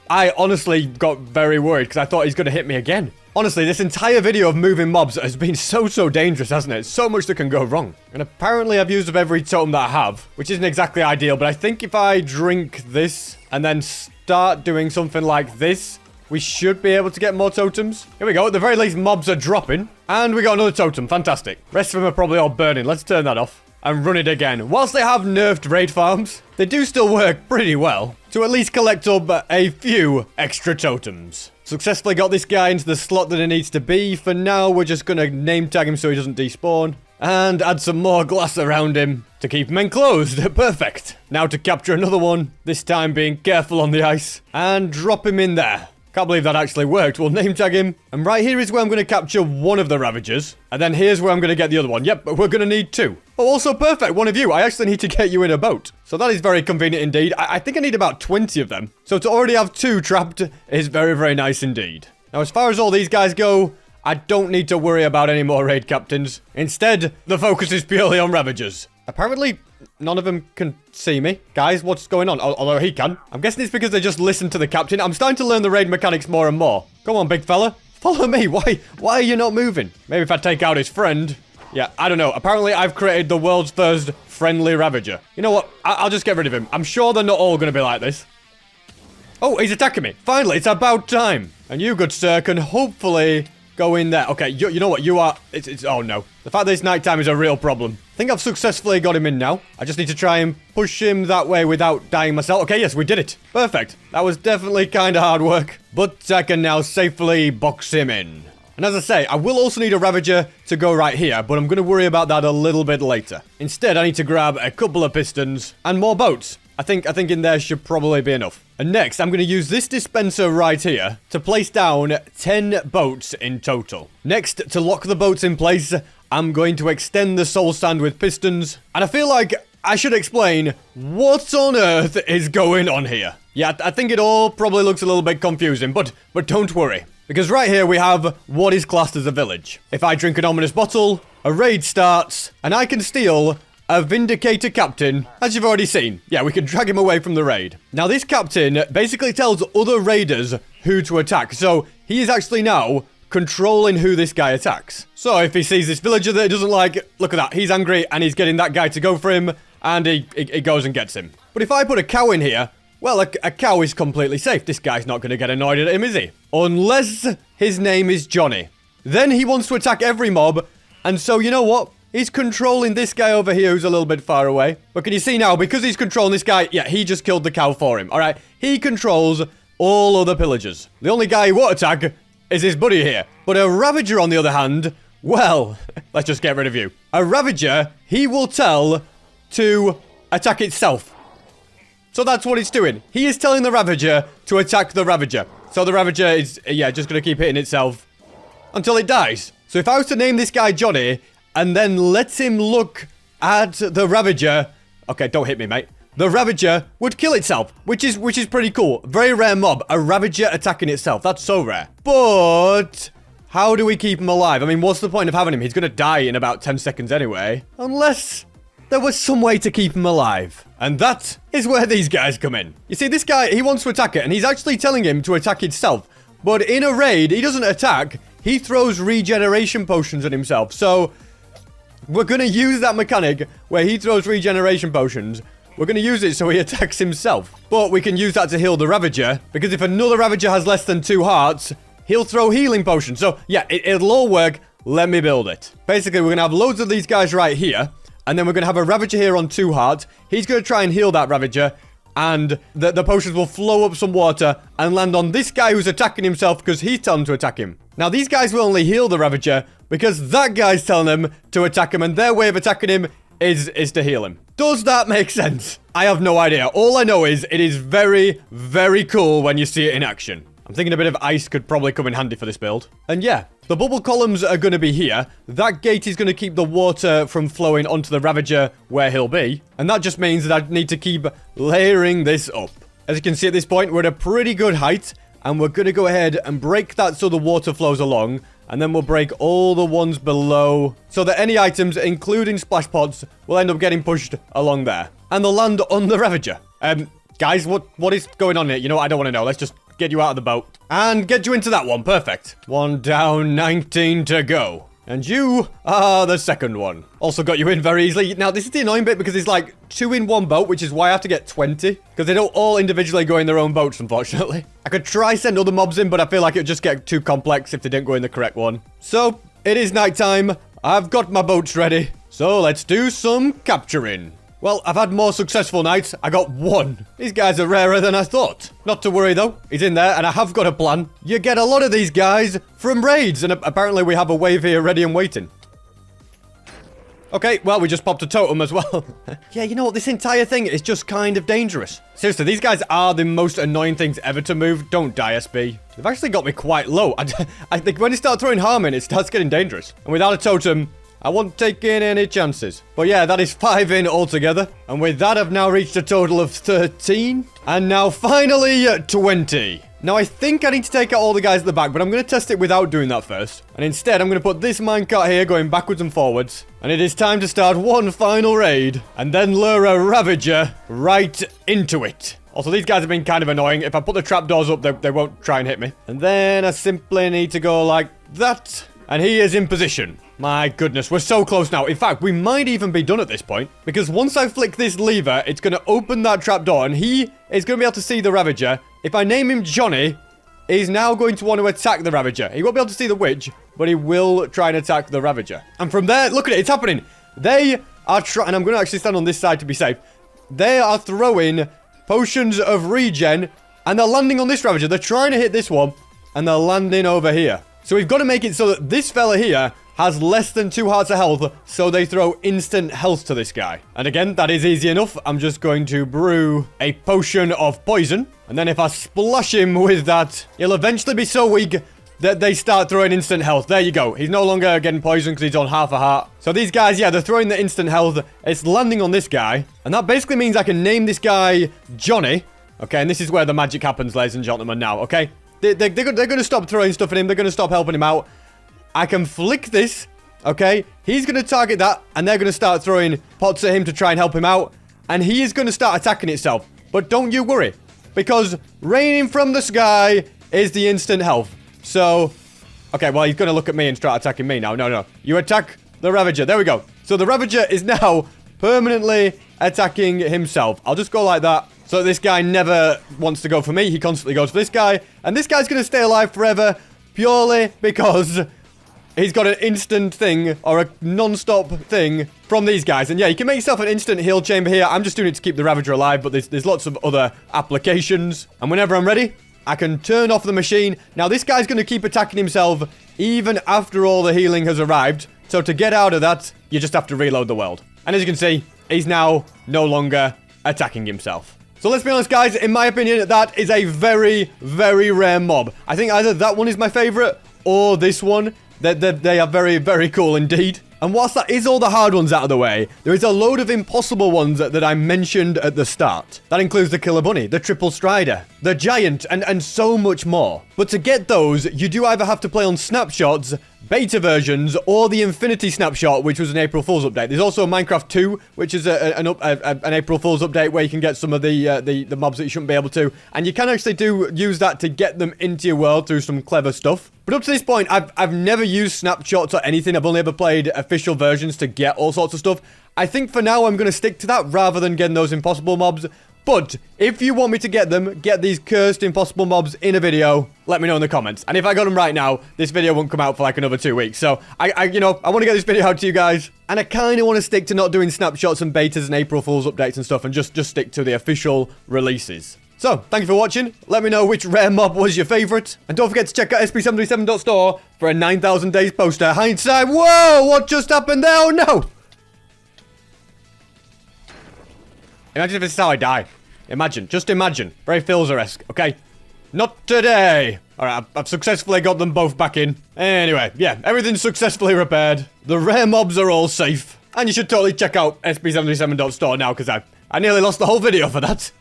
I honestly got very worried because I thought he's going to hit me again. Honestly, this entire video of moving mobs has been so dangerous, hasn't it? So much that can go wrong. And apparently I've used up every totem that I have, which isn't exactly ideal, but I think if I drink this and then start doing something like this, we should be able to get more totems. Here we go. At the very least, mobs are dropping. And we got another totem. Fantastic. Rest of them are probably all burning. Let's turn that off and run it again. Whilst they have nerfed raid farms, they do still work pretty well to at least collect up a few extra totems. Successfully got this guy into the slot that it needs to be. For now, we're just going to name tag him so he doesn't despawn. And add some more glass around him to keep him enclosed. Perfect. Now to capture another one, this time being careful on the ice, and drop him in there. Can't believe that actually worked. We'll name tag him. And right here is where I'm going to capture one of the Ravagers. And then here's where I'm going to get the other one. Yep, but we're going to need two. Oh, also perfect. One of you. I actually need to get you in a boat. So that is very convenient indeed. I think I need about 20 of them. So to already have two trapped is very, very nice indeed. Now, as far as all these guys go, I don't need to worry about any more raid captains. Instead, the focus is purely on Ravagers. Apparently, none of them can see me. Guys, what's going on? Although he can. I'm guessing it's because they just listen to the captain. I'm starting to learn the raid mechanics more and more. Come on, big fella. Follow me. Why are you not moving? Maybe if I take out his friend. Yeah, I don't know. Apparently, I've created the world's first friendly Ravager. You know what? I'll just get rid of him. I'm sure they're not all going to be like this. Oh, he's attacking me. Finally, it's about time. And you, good sir, can hopefully go in there. Okay, you know what? You are... Oh, no. The fact that it's nighttime is a real problem. I think I've successfully got him in now. I just need to try and push him that way without dying myself. Okay, yes, we did it. Perfect. That was definitely kind of hard work. But I can now safely box him in. And as I say, I will also need a Ravager to go right here, but I'm going to worry about that a little bit later. Instead, I need to grab a couple of pistons and more boats. I think in there should probably be enough. And next, I'm going to use this dispenser right here to place down 10 boats in total. Next, to lock the boats in place, I'm going to extend the soul sand with pistons. And I feel like I should explain what on earth is going on here. Yeah, I think it all probably looks a little bit confusing, but don't worry. Because right here we have what is classed as a village. If I drink an ominous bottle, a raid starts, and I can steal a Vindicator captain, as you've already seen. Yeah, we can drag him away from the raid. Now, this captain basically tells other raiders who to attack. So, he is actually now controlling who this guy attacks. So, if he sees this villager that he doesn't like, look at that. He's angry, and he's getting that guy to go for him, and he goes and gets him. But if I put a cow in here, well, a cow is completely safe. This guy's not going to get annoyed at him, is he? Unless his name is Johnny. Then he wants to attack every mob, and so, you know what? He's controlling this guy over here who's a little bit far away. But can you see now, because he's controlling this guy, yeah, he just killed the cow for him, alright? He controls all other pillagers. The only guy he won't attack is his buddy here. But a Ravager, on the other hand, well, let's just get rid of you. A Ravager, he will tell to attack itself. So that's what it's doing. He is telling the Ravager to attack the Ravager. So the Ravager is, yeah, just going to keep hitting itself until it dies. So if I was to name this guy Johnny and then let him look at the Ravager... Okay, don't hit me, mate. The Ravager would kill itself, which is pretty cool. Very rare mob, a Ravager attacking itself. That's so rare. But how do we keep him alive? I mean, what's the point of having him? He's going to die in about 10 seconds anyway. Unless there was some way to keep him alive. And that is where these guys come in. You see, this guy, he wants to attack it, and he's actually telling him to attack itself. But in a raid, he doesn't attack. He throws regeneration potions at himself. So we're going to use that mechanic where he throws regeneration potions. We're going to use it so he attacks himself. But we can use that to heal the Ravager, because if another Ravager has less than 2 hearts, he'll throw healing potions. So yeah, it'll all work. Let me build it. Basically, we're going to have loads of these guys right here. And then we're going to have a Ravager here on 2 hearts. He's going to try and heal that Ravager. And the potions will flow up some water and land on this guy who's attacking himself because he's telling them to attack him. Now, these guys will only heal the Ravager because that guy's telling them to attack him. And their way of attacking him is to heal him. Does that make sense? I have no idea. All I know is it is very, very cool when you see it in action. I'm thinking a bit of ice could probably come in handy for this build. And yeah, the bubble columns are going to be here. That gate is going to keep the water from flowing onto the Ravager where he'll be. And that just means that I need to keep layering this up. As you can see at this point, we're at a pretty good height. And we're going to go ahead and break that so the water flows along. And then we'll break all the ones below so that any items, including splash pods, will end up getting pushed along there. And they'll land on the Ravager. Guys, what is going on here? You know, I don't want to know. Let's just get you out of the boat. And get you into that one. Perfect. 1 down, 19 to go. And you are the second one. Also got you in very easily. Now, this is the annoying bit because it's like 2 in 1 boat, which is why I have to get 20. Because they don't all individually go in their own boats, unfortunately. I could try send other mobs in, but I feel like it would just get too complex if they didn't go in the correct one. So, it is nighttime. I've got my boats ready. So, let's do some capturing. Well, I've had more successful nights. I got 1. These guys are rarer than I thought. Not to worry, though. He's in there, and I have got a plan. You get a lot of these guys from raids, and apparently we have a wave here ready and waiting. Okay, well, we just popped a totem as well. Yeah, you know what? This entire thing is just kind of dangerous. Seriously, these guys are the most annoying things ever to move. Don't die, SB. They've actually got me quite low. I think when you start throwing harm in, it starts getting dangerous. And without a totem, I won't take in any chances. But yeah, that is 5 in altogether. And with that, I've now reached a total of 13. And now finally, 20. Now, I think I need to take out all the guys at the back, but I'm going to test it without doing that first. And instead, I'm going to put this minecart here going backwards and forwards. And it is time to start one final raid. And then lure a Ravager right into it. Also, these guys have been kind of annoying. If I put the trapdoors up, they won't try and hit me. And then I simply need to go like that. And he is in position. My goodness, we're so close now. In fact, we might even be done at this point. Because once I flick this lever, it's going to open that trapdoor. And he is going to be able to see the Ravager. If I name him Johnny, he's now going to want to attack the Ravager. He won't be able to see the witch, but he will try and attack the Ravager. And from there, look at it, it's happening. They are trying, and I'm going to actually stand on this side to be safe. They are throwing potions of regen, and they're landing on this Ravager. They're trying to hit this one, and they're landing over here. So we've got to make it so that this fella here has less than 2 hearts of health, so they throw instant health to this guy. And again, that is easy enough. I'm just going to brew a potion of poison. And then if I splash him with that, he'll eventually be so weak that they start throwing instant health. There you go. He's no longer getting poisoned because he's on half a heart. So these guys, yeah, they're throwing the instant health. It's landing on this guy. And that basically means I can name this guy Johnny. Okay, and this is where the magic happens, ladies and gentlemen, now, okay? They're going to stop throwing stuff at him. They're going to stop helping him out. I can flick this, okay? He's going to target that, and they're going to start throwing pots at him to try and help him out. And he is going to start attacking itself. But don't you worry, because raining from the sky is the instant health. So, okay, well, he's going to look at me and start attacking me now. No. You attack the Ravager. There we go. So the Ravager is now permanently attacking himself. I'll just go like that. So this guy never wants to go for me. He constantly goes for this guy. And this guy's going to stay alive forever purely because he's got an instant thing or a non-stop thing from these guys. And yeah, you can make yourself an instant heal chamber here. I'm just doing it to keep the Ravager alive, but there's lots of other applications. And whenever I'm ready, I can turn off the machine. Now, this guy's going to keep attacking himself even after all the healing has arrived. So to get out of that, you just have to reload the world. And as you can see, he's now no longer attacking himself. So let's be honest, guys, in my opinion, that is a very, very rare mob. I think either that one is my favorite or this one. They are very, very cool indeed. And whilst that is all the hard ones out of the way, there is a load of impossible ones that I mentioned at the start. That includes the Killer Bunny, the Triple Strider, the Giant, and so much more. But to get those, you do either have to play on snapshots, beta versions, or the Infinity Snapshot, which was an April Fool's update. There's also Minecraft 2, which is an April Fool's update where you can get some of the mobs that you shouldn't be able to. And you can actually use that to get them into your world through some clever stuff. But up to this point, I've never used snapshots or anything. I've only ever played official versions to get all sorts of stuff. I think for now, I'm going to stick to that rather than getting those impossible mobs. But if you want me to get these cursed impossible mobs in a video, let me know in the comments. And if I got them right now, this video won't come out for like another 2 weeks. So I want to get this video out to you guys. And I kind of want to stick to not doing snapshots and betas and April Fool's updates and stuff and just stick to the official releases. So, thank you for watching. Let me know which rare mob was your favorite. And don't forget to check out sp737.store for a 9,000 days poster. Hindsight, whoa, what just happened there? Oh no! Imagine if this is how I die. Imagine, just imagine. Very Filzer-esque, okay? Not today. Alright, I've successfully got them both back in. Anyway, yeah, everything's successfully repaired. The rare mobs are all safe. And you should totally check out sp737.store now, because I nearly lost the whole video for that.